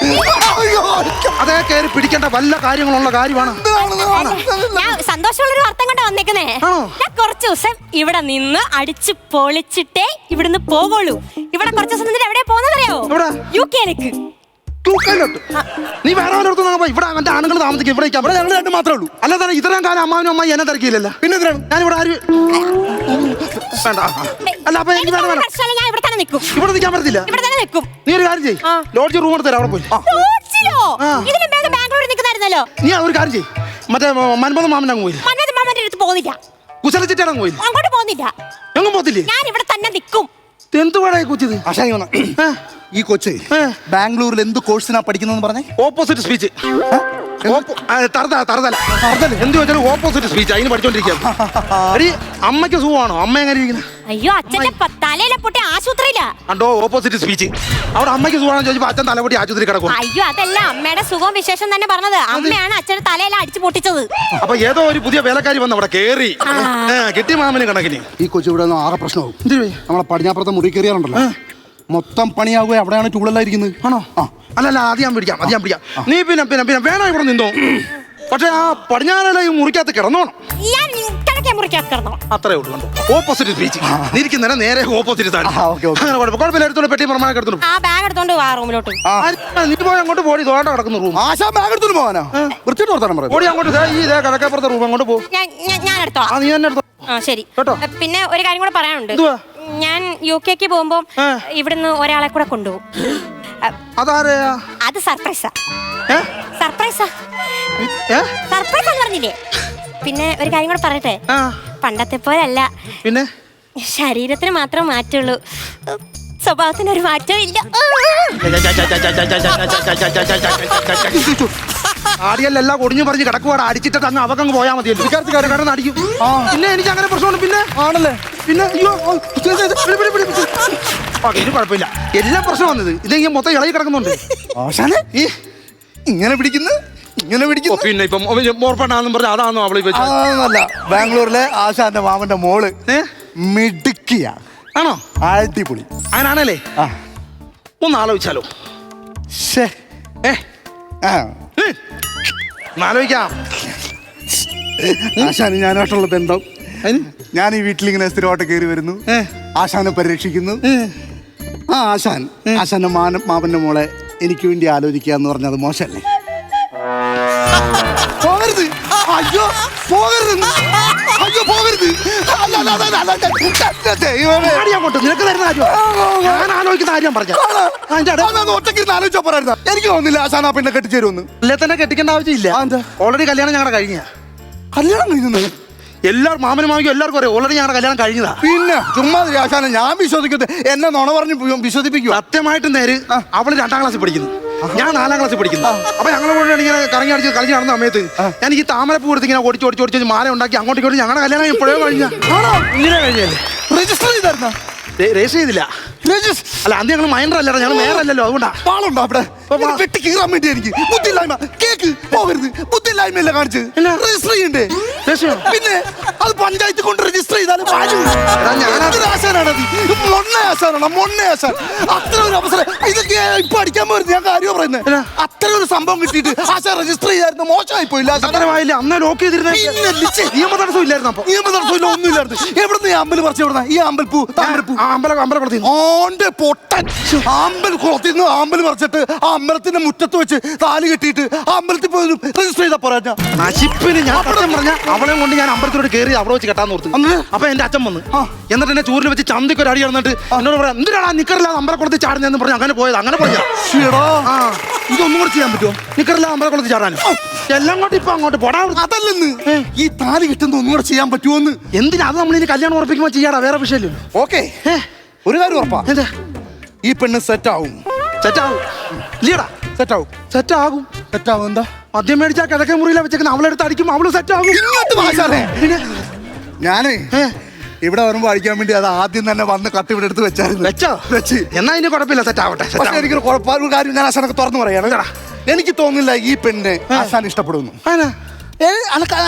അയ്യോ, അതേ കയറി പിടിക്കേണ്ട വല്ല കാര്യങ്ങളുള്ള കാര്യമാണ്. ഞാൻ സന്തോഷമുള്ളൊരു വാർത്ത കൊണ്ട് വന്നേക്കുന്നേ. ഞാൻ കുറച്ച് ദിവസം ഇവിടെ നിന്ന് അടിച്ച് പൊളിച്ചിട്ടേ ഇവിടുന്ന് പോകുള്ളൂ. ഇവിടെ കുറച്ച് ദിവസം നിന്നിട്ട് എവിടെ പോകുന്നറിയോ? UK-ലേക്ക്. നീ വേറെ ഇവിടെ അവന്റെ ആണുങ്ങൾ താമസിക്കും. ഇവിടെ ഞങ്ങൾ 2 മാത്രമേ ഉള്ളൂ. അല്ലാതെ ഇത്രയും കാലം അമ്മാവനും അമ്മായി എന്നെ തിരക്കിയില്ലല്ല. പിന്നെ ഞാനിവിടെ ആര് വേണ്ട. അല്ല അപ്പൊ എനിക്ക് വേണം. ഞാൻ ഇവിടെ തന്നെ നിൽക്കും. ഇവിടെ നിൽക്കാൻ പറ്റത്തില്ല. ഇവിടെ തന്നെ നിൽക്കും. നീ ഒരു കാര്യം ചെയ്യ്. ലോഡ്ജ് റൂം എടുത്തരാ. അവിടെ പോയി. ഇതിലും വേഗം ബാംഗ്ലൂരിൽ നിൽക്കുന്നായിരുന്നല്ലോ. നീ ഒരു കാര്യം ചെയ്യ്. മറ്റേ മൻമോഹൻ മാമൻ അങ്ങ് പോയി. മൻമോഹൻ മാമന്റെ അടുത്ത് പോകുന്നില്ല. കുശല ചിറ്റാൻ അങ്ങ് പോയി. അങ്ങോട്ട് പോകുന്നില്ല. എങ്ങും പോത്തില്ലേ? ഞാൻ ഇവിടെ തന്നെ നിൽക്കും. എന്തുവാടാ ഈ കൊച്ചത്? ഈ കൊച്ച് ബാംഗ്ലൂരിൽ എന്ത് കോഴ്സിനാ പഠിക്കുന്നതെന്ന് പറഞ്ഞേ? Opposite speech. എന്ത് ചോദിച്ചാലും ഓപ്പോസിറ്റ് സ്പീച്ച്. അതിന് പഠിച്ചോണ്ടിരിക്കുകയാണ്. അമ്മയ്ക്ക് സുഖമാണോ? അമ്മ എങ്ങനെ ഇരിക്കുന്നത്? അയ്യോ, അച്ഛന്റെ തലയിലെ പൊട്ടി ആശുപത്രിയില്ല. കണ്ടോ ഓപ്പോസിറ്റ് സ്പീച്ച്. അവിടെ അമ്മയ്ക്ക് സുഖമാണോ ചോദിച്ചപ്പോ അച്ഛൻ തലപൊട്ടി ആശുപത്രി കിടക്കും. അയ്യോ, അതല്ല അമ്മയുടെ സുഖവും വിശേഷം തന്നെ പറഞ്ഞത്. അമ്മയാണ് അച്ഛന്റെ തലയില അടിച്ചു പൊട്ടിച്ചത്. അപ്പൊ ഏതോ ഒരു പുതിയ വേലക്കാരി വന്ന് അവിടെ കേറി കിട്ടി മാമന് കണക്കിന്. ഈ കൊച്ചു ഇവിടെ ആകെ പ്രശ്നമാവും. നമ്മളെ പടിഞ്ഞാപ്പുറത്തെ മുറി കയറിയാറുണ്ടല്ലോ, മൊത്തം പണിയാകുക. അവിടെയാണ് ടൂളെല്ലാം ഇരിക്കുന്നത്. ആണോ? അല്ലല്ല, അത് ഞാൻ പിടിക്കാം. നീ പിന്നെ വേണം ഇവിടെ നിന്നോ. പക്ഷെ ആ പടിഞ്ഞാറല ഈ മുറിക്കകത്ത് കിടന്നോണം. അത്രേ ഉള്ളൂ. കണ്ടോ ഓപ്പോസിറ്റ് സ്പീച്ച്. നിൽക്കുന്നതിന് നേരെ ഓപ്പോസിറ്റ് തന്നെ. അങ്ങനെ കുഴപ്പമില്ല. എടുത്തോണ്ട് പെട്ടി പ്രമാണം എടുത്തോണ്ട് നീ പോയി അങ്ങോട്ട് പോയി. തോണ്ട കിടക്കുന്ന റൂം. ആശാ ബാഗ് എടുത്തോണ്ട് പോകാനാ? വൃത്തിയിട്ട് ഓർത്താൻ പറയും. ഓടി അങ്ങോട്ട് ഈ കിഴക്കപ്പുറത്തെ റൂം അങ്ങോട്ട് പോകും. നീ തന്നെ എടുത്തോ. ശരി കേട്ടോ. പിന്നെ ഒരു കാര്യം കൂടെ പറയാനുണ്ട്. ഞാൻ UK-ക്ക് പോകുമ്പോ ഇവിടുന്ന് ഒരാളെ കൂടെ കൊണ്ടുപോകും. അതാരെയാ? അത് സർപ്രൈസാ. സർപ്രൈസാ എന്ന് പറഞ്ഞില്ലേ? പിന്നെ ഒരു കാര്യം കൂടെ പറയട്ടെ. പണ്ടത്തെ പോലല്ല. പിന്നെ ശരീരത്തിന് മാത്രം മാറ്റുള്ളൂ, സ്വഭാവത്തിനൊരു മാറ്റവും ഇല്ല. ആടിയല്ലെല്ലാം ഒടിഞ്ഞു പറഞ്ഞ് കിടക്കുവാട്. അടിച്ചിട്ട് അങ്ങ് അവക്കങ്ങ് പോയാൽ മതിയല്ലോ. കിടന്ന് അടിക്കും. പിന്നെ എനിക്ക് അങ്ങനെ പ്രശ്നമുണ്ട്. പിന്നെ ആണല്ലേ? പിന്നെ അയ്യോ ഇത് കുഴപ്പമില്ല. എല്ലാം പ്രശ്നം വന്നത് ഇതെങ്കിൽ മൊത്തം ഇളകി കിടക്കുന്നുണ്ട്. ഇങ്ങനെ പിടിക്കുന്നു. പിന്നെ ഇപ്പം മോർപ്പണ്ണാന്നും പറഞ്ഞ അതാണോ അവള്? ബാംഗ്ലൂരിലെ ആശാന്റെ മാമന്റെ മോള് മിടുക്കിയ. ആണോ? അടിപൊളി. അങ്ങനാണല്ലേ? ഒന്ന് ആലോചിച്ചാലോ? ആലോചിക്കാം. ആശാന് ഞാനായിട്ടുള്ള ബന്ധം. ഞാൻ ഈ വീട്ടിലിങ്ങനെ സ്ഥിരമായിട്ട് കയറി വരുന്നു, ആശാനെ പരിരക്ഷിക്കുന്നു. ആശാന്റെ മാമന്റെ മോളെ എനിക്ക് വേണ്ടി ആലോചിക്കുക എന്ന് പറഞ്ഞത് മോശമല്ലേ? പോകരുത്. അയ്യോ പോകരുത്. നിനക്ക് തരുന്ന ഞാൻ ആലോചിക്കുന്ന കാര്യം പറഞ്ഞു. ഒറ്റയ്ക്ക് ആലോചിച്ചാ പറയാ. എനിക്ക് തോന്നുന്നില്ല ആശാന പിന്നെ കെട്ടിച്ചേരുമെന്ന്. അല്ലേ തന്നെ കെട്ടിക്കേണ്ട ആവശ്യമില്ല. ഓൾറെഡി കല്യാണം ഞങ്ങളുടെ കഴിഞ്ഞ. കല്യാണം കഴിഞ്ഞു? എല്ലാവരും മാമനും മാമിക്കും എല്ലാവർക്കും അറിയാം ഓൾറെഡി ഞങ്ങളുടെ കല്യാണം കഴിഞ്ഞതാ. പിന്നെ ചുമ്മാ ആശാന ഞാൻ വിശ്വസിക്കട്ടെ. എന്നെ നുണ പറഞ്ഞ് വിശ്വസിപ്പിക്കുക. സത്യമായിട്ട് നേര് അവള് 2ാം ക്ലാസ്സിൽ പഠിക്കുന്നു. ഞാൻ 4ാം ക്ലാസ്സിൽ പഠിക്കുന്നു. അപ്പൊ ഞങ്ങളെ കൂടെ ഇങ്ങനെ കറങ്ങി അടിച്ച് കളിച്ച് നടന്ന സമയത്ത് ഞാൻ ഈ താമരപ്പൂ എടുത്ത് ഇങ്ങനെ ഓടിച്ച് മാല ഉണ്ടാക്കി അങ്ങോട്ട് ഇങ്ങോട്ട് ഞങ്ങളുടെ കല്യാണം എപ്പോഴോ കഴിഞ്ഞ ഇങ്ങനെ കഴിഞ്ഞല്ലേ. രജിസ്റ്റർ ചെയ്തായിരുന്നോ? രജിസ്റ്റർ ചെയ്തില്ല. അല്ല അന്ന് ഞങ്ങൾ മൈൻഡർ അല്ലടാ, ഞങ്ങൾ മേയറല്ലല്ലോ, അതുകൊണ്ടാ. പാളുണ്ടോ അവിടെ വെട്ടി കീറാൻ വേണ്ടി? എനിക്ക് ബുദ്ധിയില്ലായ്മ. കേക്ക് പോകരുത്, ബുദ്ധിയില്ലായ്മയല്ല കാണിച്ച്. രജിസ്റ്റർ ചെയ്യണ്ടേ? പിന്നെ അത് പഞ്ചായത്ത് കൊണ്ട് രജിസ്റ്റർ ചെയ്താലും ആശാനാണത്. മൊണ്ണ ആശാൻ. അത്ര ഒരു അവസരം ഇതൊക്കെ ഇപ്പൊ അടിക്കാൻ പോരുത്. ഞാൻ കാര്യം പറയുന്നത്, അത്ര ഒരു സംഭവം കിട്ടിയിട്ട് ആശാൻ രജിസ്റ്റർ ചെയ്തായിരുന്നു. മോശമായി പോയില്ല. അന്ന് ലോക്ക് ചെയ്തിരുന്ന നിയമ തടസ്സം ഇല്ലായിരുന്നു. അപ്പൊ നിയമ തടസ്സമില്ല, ഒന്നുമില്ലായിരുന്നു. എവിടുന്ന് ഈ അമ്പൽ പറിച്ചു? എവിടുന്ന ഈ അമ്പൽപ്പൂ? താമരപ്പൂ അമ്പലക്കുളത്തിൽ ഓന്റെ പൊട്ടൻ അമ്പൽ കുളത്തിന്ന് അമ്പൽ പറിച്ചിട്ട് ആ അമ്പലത്തിന്റെ മുറ്റത്ത് വെച്ച് താലി കെട്ടിയിട്ട് ആ അമ്പലത്തിൽ പോയി രജിസ്റ്റർ ചെയ്താ പോരാ. നശിപ്പിന് ഞാൻ പറഞ്ഞ അവളെ കൊണ്ട് ഞാൻ അമ്പലത്തിലോട് കയറി അവിടെ വെച്ച് കെട്ടാൻ ഓർത്തു. അപ്പൊ എന്റെ അച്ഛൻ വന്ന് എന്നിട്ട് എന്നെ ചൂരിൽ വെച്ച് ചന്തിക്ക് ഒരു അടി നടന്നിട്ട് എന്നോട് പറയാം, എന്തിനാണ് നിക്കറില്ലാതെ അമ്പലക്കുളത്തിൽ ചാടുന്നതെന്ന് പറഞ്ഞു. അങ്ങനെ പോയത്. അങ്ങനെ പറയാ ഇതൊന്നും കൂടെ ചെയ്യാൻ പറ്റുമോ? നിക്കറില്ലാതെ അമ്പലക്കുളത്തിൽ ചാടാൻ എല്ലാം കൊണ്ട് ഇപ്പൊ അങ്ങോട്ട് പോടാ. അതല്ലെന്ന്, ഈ താലി കിട്ടുന്ന ഒന്നും കൂടെ ചെയ്യാൻ പറ്റുമോന്ന്. എന്തിനാ? അത് നമ്മൾ ഇനി കല്യാണം ഉറപ്പിക്കുമ്പോൾ ചെയ്യാടാ, വേറെ വിഷയമില്ല. ഓക്കെ, ഒരു കാര്യം ഉറപ്പാ, ഈ പെണ്ണ് സെറ്റ് ആവും. ഇല്ലടാ, സെറ്റ് ആവും. സെറ്റ് ആകും. എന്താ മദ്യം മേടിച്ചാൽ കിഴക്കേ മുറിയിലെ വെച്ചേക്കുന്ന അവളെടുത്ത് അടിക്കും, അവള് സെറ്റ് ആകും. ഞാനേ ഇവിടെ വരുമ്പോ അടിക്കാൻ വേണ്ടി അത് ആദ്യം തന്നെ വന്ന് കത്ത് ഇവിടെ എടുത്ത് വെച്ചായിരുന്നു. വെച്ച് എന്നാ ഇനി കുഴപ്പമില്ല, സെറ്റ് ആവട്ടെ. എനിക്കൊരു കുഴപ്പമൊരു കാര്യം ഞാൻ ആശാനൊക്കെ തുറന്നു പറയാണ്. എനിക്ക് തോന്നുന്നില്ല ഈ പെണ്ണ് ആശാൻ ഇഷ്ടപ്പെടുന്നു.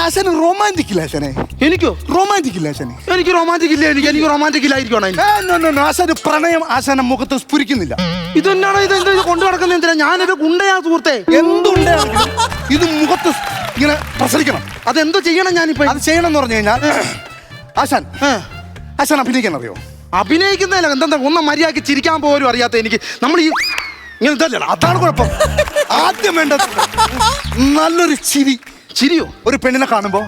ആശാന് റൊമാൻറ്റിക് ഇല്ല. ആശാനെ എനിക്കോ റൊമാൻറ്റിക് ഇല്ല. ആശാനെ എനിക്ക് റൊമാൻറ്റിക് ഇല്ല. എനിക്ക് റൊമാൻറ്റിക് ഇല്ലായിരിക്കണം. ആശാന് പ്രണയം ആശാന്റെ മുഖത്ത് സ്ഫുരിക്കുന്നില്ല. ഇതെന്നാണ് ഇത് കൊണ്ടു നടക്കുന്നത്? എന്തിനാ? ഞാനൊരു ഗുണ്ടയാ സുഹൃത്തെ. എന്തുണ്ടാണെങ്കിലും ഇത് മുഖത്ത് ഇങ്ങനെ പ്രസരിക്കണം. അതെന്തോ ചെയ്യണം ഞാനിപ്പോ? അത് ചെയ്യണം എന്ന് പറഞ്ഞു കഴിഞ്ഞാൽ ആശാൻ അഭിനയിക്കാൻ അറിയോ? അഭിനയിക്കുന്നില്ല. എന്താ ഒന്നും മര്യാദക്ക് ചിരിക്കാൻ പോലും അറിയാത്ത എനിക്ക്. നമ്മൾ ഈ ഇങ്ങനെ അതാണ് കുഴപ്പം. ആദ്യം വേണ്ടത് നല്ലൊരു ചിരി. ചിരിയോ? ഒരു പെണ്ണിനെ കാണുമ്പോ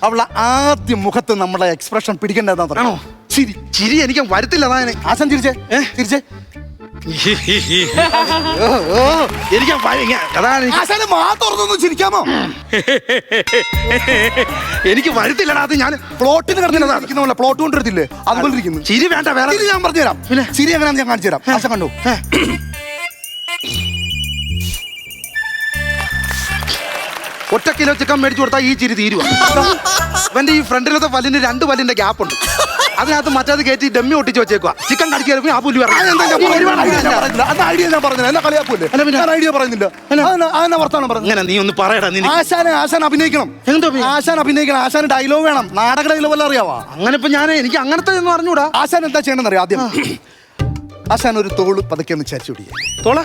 അവളെ ആദ്യം മുഖത്ത് നമ്മുടെ എക്സ്പ്രഷൻ പിടിക്കേണ്ടതാ. ചിരി. ചിരി എനിക്ക് വരത്തില്ല. അതാണ് ആശാൻ ചിരിച്ചേ, ചിരിച്ചേ. എനിക്ക് ആശാന് മാത്രം ചിരിക്കാമോ? എനിക്ക് വരത്തില്ലടാ. അത് ഞാൻ പ്ലോട്ടിന് കിടന്നില്ല, പ്ലോട്ട് കൊണ്ടിരുത്തില്ലേ, അതുപോലെ ഇരിക്കുന്നു. ചിരി വേണ്ട, വേറെ ഞാൻ പറഞ്ഞുതരാം. പിന്നെ ചിരി എങ്ങനെയാണെന്ന് ഞാൻ കാണിച്ചു തരാം. ആശാൻ കണ്ടു. ഒറ്റ കിലോ ചിക്കൻ മേടിച്ചു കൊടുത്താൽ ഈ ചിരി തീരുവ. അവന്റെ ഈ ഫ്രണ്ടിലത്തെ പല്ലിന് 2 പല്ലിന്റെ ഗ്യാപ്പ് ഉണ്ട്. അതിനകത്ത് മറ്റേത് കയറ്റി ഡമ്മി ഒട്ടിച്ച് വെച്ചേക്കുക. ചിക്കൻ കടിക്കാൻ ആ പുല്ല് ഇങ്ങനെ നീ ഒന്ന് പറയടാ. ആശാൻ അഭിനയിക്കണം. ആശാൻ അഭിനയിക്കണം. ആശാൻ ഡയലോഗ് വേണം. നാടക ഡയലോഗ് വല്ല അറിയാവാ? അങ്ങനെ ഇപ്പൊ ഞാൻ എനിക്ക് അങ്ങനത്തെ ഒന്നും അറിഞ്ഞൂടാ. ആശാൻ എന്താ ചെയ്യണമെന്ന് അറിയാം. ആദ്യം ആശാൻ ഒരു തോള് പതുക്കെ ഒന്ന് ചരിച്ചു പിടിക്കുക. തോള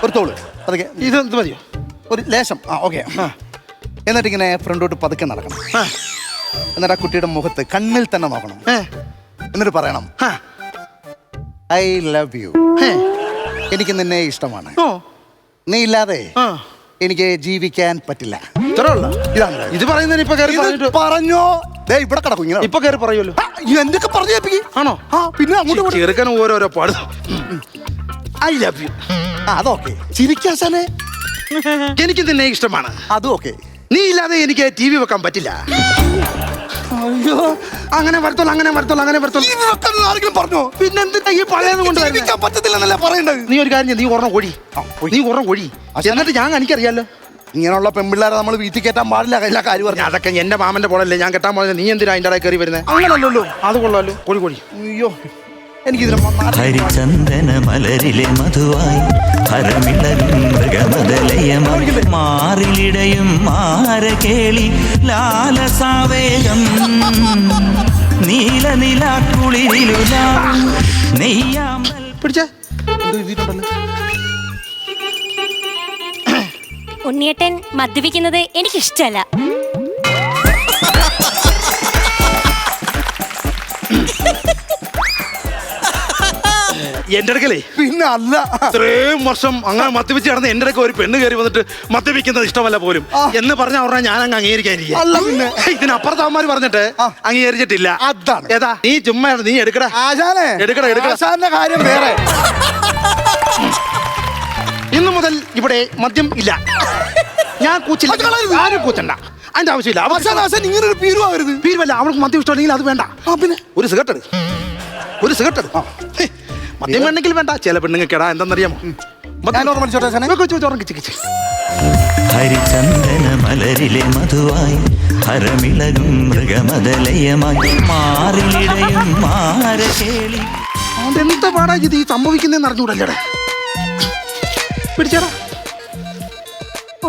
ഒരു തോള് പതുക്കെ. ഇത് മതിയോ? ഒരു ലേശം. ഓക്കെ. എന്നിട്ട് ഇങ്ങനെ ഫ്രണ്ടോട്ട് പതുക്കെ നടക്കണം. എന്നിട്ട് ആ കുട്ടിയുടെ മുഖത്ത് കണ്ണിൽ തന്നെ നോക്കണം. എന്നിട്ട് പറയണം, ഐ ലവ് യു. എനിക്ക് നിന്നെ ഇഷ്ടമാണ്. നീ ഇല്ലാതെ എനിക്ക് ജീവിക്കാൻ പറ്റില്ല. ഇത് പറയുന്നതിന് ഇപ്പൊ പറഞ്ഞോ? ഇവിടെ കിടക്കും. ഇപ്പൊ കയറി പറയുമല്ലോ. എന്തൊക്കെ പറഞ്ഞു ആണോ? പിന്നെ അങ്ങോട്ട് ചെറുക്കൻ ഓരോരോ പാടും. I love you. അതൊക്കെ ചിരിക്കാശാനെ. എനിക്ക് നിന്നെ ഇഷ്ടമാണ്. അതും ഓക്കെ. നീ ഇല്ലാതെ എനിക്ക് TV വെക്കാൻ പറ്റില്ല. അയ്യോ, അങ്ങനെ വരത്തോളൂ, അങ്ങനെ വരത്തോളൂ, അങ്ങനെ വരത്തോളൂ. ആരെങ്കിലും പറഞ്ഞോ? പിന്നെന്താ ഈ പഴയത് കൊണ്ട് പറ്റത്തില്ലെന്നല്ല പറയണ്ടത്. നീ ഒരു കാര്യം, നീ ഒരെണ്ണം ഒഴി. നീ ഒരെണ്ണം ഒഴി. എന്നിട്ട് ഞാൻ എനിക്കറിയാലോ ഇങ്ങനെയുള്ള പെൺപിള്ളേരെ നമ്മൾ വീട്ടിൽ കയറ്റാൻ പാടില്ല. എല്ലാ കാര്യം പറഞ്ഞു. അതൊക്കെ എന്റെ മാമന്റെ പോലല്ലേ ഞാൻ കെട്ടാൻ പോയത്. നീ എന്തിനാ അതിൻ്റെ കയറി വരുന്നത്? അങ്ങനല്ലോ. അത് കൊള്ളാലോ. കോഴി കോഴി. അയ്യോ, എനിക്കിതിന് ഹരിചന്ദന മലരിലെ മധുവായി ഹരമിളരും മൃഗമതലയമായി മാറിലിടയും മാരകേളി ലാലസാവേഗം നീല നിലാക്കുളിരിലുലാ നെയ്യാമ്പൽ. പിടിച്ചേ. ഉണ്ണിയേട്ടൻ മദ്യപിക്കുന്നത് എനിക്കിഷ്ടമല്ല. എന്റെ അടുക്കലേ പിന്നെ അല്ല, ഇത്രയും വർഷം അങ്ങനെ മദ്യപിച്ച് നടന്ന് എന്റെ അടുക്ക ഒരു പെണ്ണ് കയറി വന്നിട്ട് മദ്യപിക്കുന്നത് ഇഷ്ടമല്ല പോലും എന്ന് പറഞ്ഞ പറഞ്ഞാൽ ഞാൻ അങ്ങ് അംഗീകരിക്കാനിരിക്കും. ഇതിനപ്പുറത്ത് അവന്മാര് പറഞ്ഞിട്ട് അംഗീകരിച്ചിട്ടില്ല. അതാണ്. ഏതാ നീ ചുമ്മാ നീ എടുക്കടാ. ആശാന്റെ കാര്യം വേറെ. ഇന്നു മുതൽ ഇവിടെ മദ്യം ഇല്ല. ഞാൻ കൂച്ചില്ല. ആരും കൂച്ചണ്ട. അതിന്റെ ആവശ്യമില്ല. ഇങ്ങനെ ഒരു പീരുവാകരുത്. പീരുവല്ല. അവൾക്ക് മദ്യം ഇഷ്ടമുണ്ടെങ്കിൽ അത് വേണ്ട. പിന്നെ ഒരു സിഗരറ്റ് എടു. ഒരു സിഗരറ്റ് എടു. മദ്യം വേണമെങ്കിൽ വേണ്ട. ചില പെണ്ണുങ്ങൾക്കെടാ എന്താണെന്നറിയാമോ, ഞാൻ ഓർമ്മ ആശാനെ. ഹരിചന്ദന മലരിലെ മധുവായി ഹരമിളകും മൃഗമദലയമായി മാറിലിടയും മാരകേളി. എന്താ പാടാ ഇത് ഈ സംഭവിക്കുന്നതെന്ന് അറിഞ്ഞൂടല്ലേടാ. പിടിച്ചേടാ.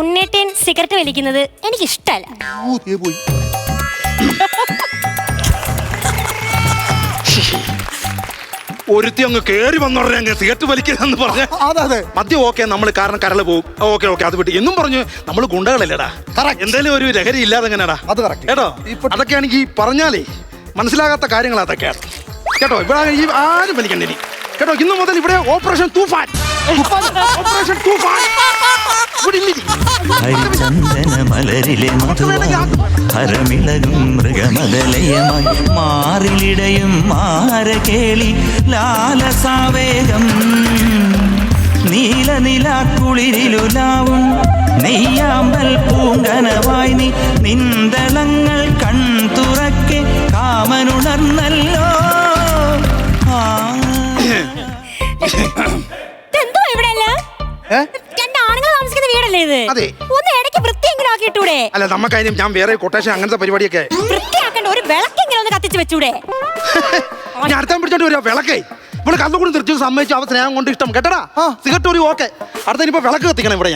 ഉണ്ണേട്ടൻ സിഗരറ്റ് വലിക്കുന്നത് എനിക്ക് ഇഷ്ടമല്ല. പോയി ഒരുത്തി അങ്ങ് കേറി വന്നോടനെ സിഗരറ്റ് വലിക്കരുതെന്ന് പറഞ്ഞ അതെ മദ്യം ഓക്കെ നമ്മൾ കാരണം കരള് പോകും. ഓക്കെ അത് വിട്ട് എന്നും പറഞ്ഞു നമ്മൾ ഗുണ്ടകളല്ലേടാ. എന്തായാലും ഒരു ലഹരി ഇല്ലാതെ എങ്ങനെയാടാ അത് correct. കേട്ടോ. അതൊക്കെയാണെങ്കിൽ പറഞ്ഞാലേ മനസ്സിലാകാത്ത കാര്യങ്ങൾ അതൊക്കെയാണ് കേട്ടോ. ഇവിടെ ഈ ആരും വലിക്കണ്ടേ ഇനി കേട്ടോ. ഇന്നു മുതൽ ഇവിടെ ഓപ്പറേഷൻ തൂഫാൻ. ഓപ്പറേഷൻ തൂഫാൻ. ഹരിചന്ദന മലരിലെ മധുവായി ഹരമിളകും മൃഗമദലയമായി മാറിലിടയും മാരകേളി ലാലസാവേഗം നീലനിലാക്കുളിരിലുലാവും നെയ്യാമ്പൽ പൂങ്കനവായി നീ നിന്തളങ്ങൾ കൺതുറക്കെ കാമനുണർന്നല്ലോ. എന്തോ ഇവിടെ രണ്ടാണുങ്ങൾ താമസിക്കുന്ന വീടല്ലേ ഇത്? അതെ. ഒന്ന് ഇടയ്ക്ക് വൃത്തിയെങ്കിലും ആക്കിയിട്ടൂടെ? അല്ല നമുക്കതിനും ഞാൻ വേറെ കൊട്ടേഷൻ അങ്ങനത്തെ പരിപാടിയൊക്കെ വൃത്തിയാക്കണ്ട, ഒരു വിളക്കെങ്കിലും ഒന്ന് കത്തിച്ച് വെച്ചൂടെ? ഞാൻ അടുത്താൻ പിടിച്ചോണ്ട് വരിക വിളക്കേ. ഇവിടെ കന്നുകൂടി തിരിച്ചു സമ്മതിച്ചു അവ സ്നേഹം കൊണ്ട് ഇഷ്ടം കേട്ടടാ. സിഗരറ്റ് ഒരു ഓക്കെ. അടുത്ത ഇനിയിപ്പോ വിളക്ക് കത്തിക്കണം ഇവിടെ.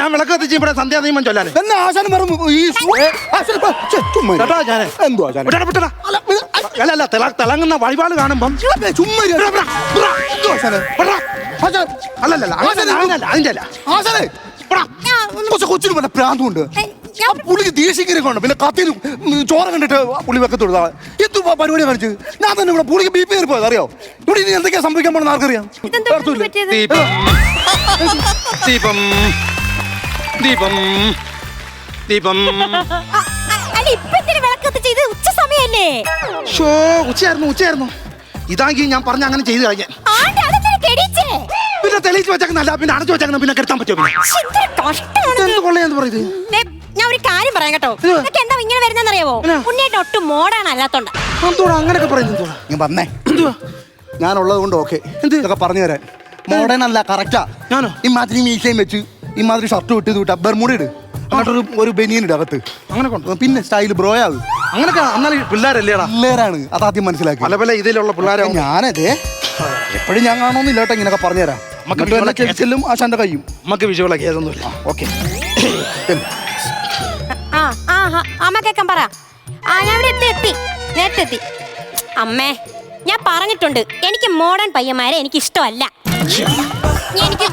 ഞാൻ വിളക്ക് കത്തിച്ച് ഇവിടെ സന്ധ്യാദീപം ചൊല്ലാൻ എന്നെ ആശാനം വെറും ഈ കേട്ടോ. ഞാൻ എന്തോ ആശാനെ വിട്ടടാ. അല്ല തിളങ്ങുന്ന വഴിപാട് കാണുമ്പം ചുമ്മാ അതിന്റെ അല്ല ആശാനെ കൊച്ചിന് പല പ്രാന്തുണ്ട്. ആ പുള്ളിക്ക് ദേഷ്യക്കരി കൊണ്ട് പിന്നെ കത്തിന് ചോറ് കണ്ടിട്ട് പുള്ളി വെക്കത്തോടുതാ എന്തു പരിപാടി കാണിച്ചു. ഞാൻ തന്നെ ഇവിടെ പുള്ളിക്ക് ബി പി കയറി പോയത് അറിയോ. ഇവിടെ ഇനി എന്തൊക്കെയാ സംഭവിക്കാൻ പോണെന്ന് ആർക്കറിയാം. ദീപം ദീപം ദീപം ഉച്ചയായിരുന്നു. ഇതാക്കി ഞാൻ പറഞ്ഞ അങ്ങനെ ചെയ്ത് കഴിഞ്ഞാൽ പിന്നെ തെളിയിച്ച് വെച്ചേക്കുന്നല്ല പിന്നെ അടച്ചു വെച്ചേക്കുന്ന പിന്നെ കെടുത്താൻ പറ്റുമോ? എന്ത് കൊള്ളയാന്ന് പറയുന്നത്. ഞാൻ ഒരു കാര്യം പറയാം കേട്ടോ. ഇതൊക്കെ എന്താ ഇങ്ങനെ വരുന്നറിയാവോ? ഉണ്ണിയേട്ടൻ ഒട്ടും മോഡേൺ അല്ലാത്തോണ്ടാ. എന്തോടാ അങ്ങനെയൊക്കെ പറയുന്നത്. ഞാൻ പറഞ്ഞേ ഞാനുള്ളത് കൊണ്ട് ഓക്കെ ഇതൊക്കെ പറഞ്ഞു തരാൻ. മോഡേൺ അല്ല കറക്റ്റാ. ഞാനോ ഇമാതിരി മീശയും വെച്ച് ഇമാതിരി ഷർട്ട് വിട്ട് ഇത് വിട്ടാ ബർമുട ഇട് എന്നിട്ടൊരു ഒരു ബനിയൻ ഇട് അകത്ത്. അങ്ങനെ കൊണ്ട് പിന്നെ സ്റ്റൈൽ ബ്രോയാവ് അങ്ങനൊക്കെ. എന്നാൽ പിള്ളേരല്ലേടാ. പിള്ളേരാണ് അതാദ്യം മനസ്സിലാക്കി. പല പല ഇതിലുള്ള പിള്ളേരെ ഞാനതേ എപ്പോഴും ഞാൻ കാണുന്നില്ല കേട്ടോ. ഇങ്ങനൊക്കെ പറഞ്ഞുതരാം. ചെല്ലും ആശാന്റെ കയ്യും നമുക്ക് വിഷയമുള്ള കേസൊന്നുമില്ല. ഓക്കെ അമ്മ കേക്കാൻ പറ. ഞാൻ ഇവിടെ എത്തി നേരത്തെത്തി. അമ്മേ ഞാൻ പറഞ്ഞിട്ടുണ്ട് എനിക്ക് മോഡേൺ പയ്യന്മാരെ എനിക്ക് ഇഷ്ടമല്ല. എനിക്ക്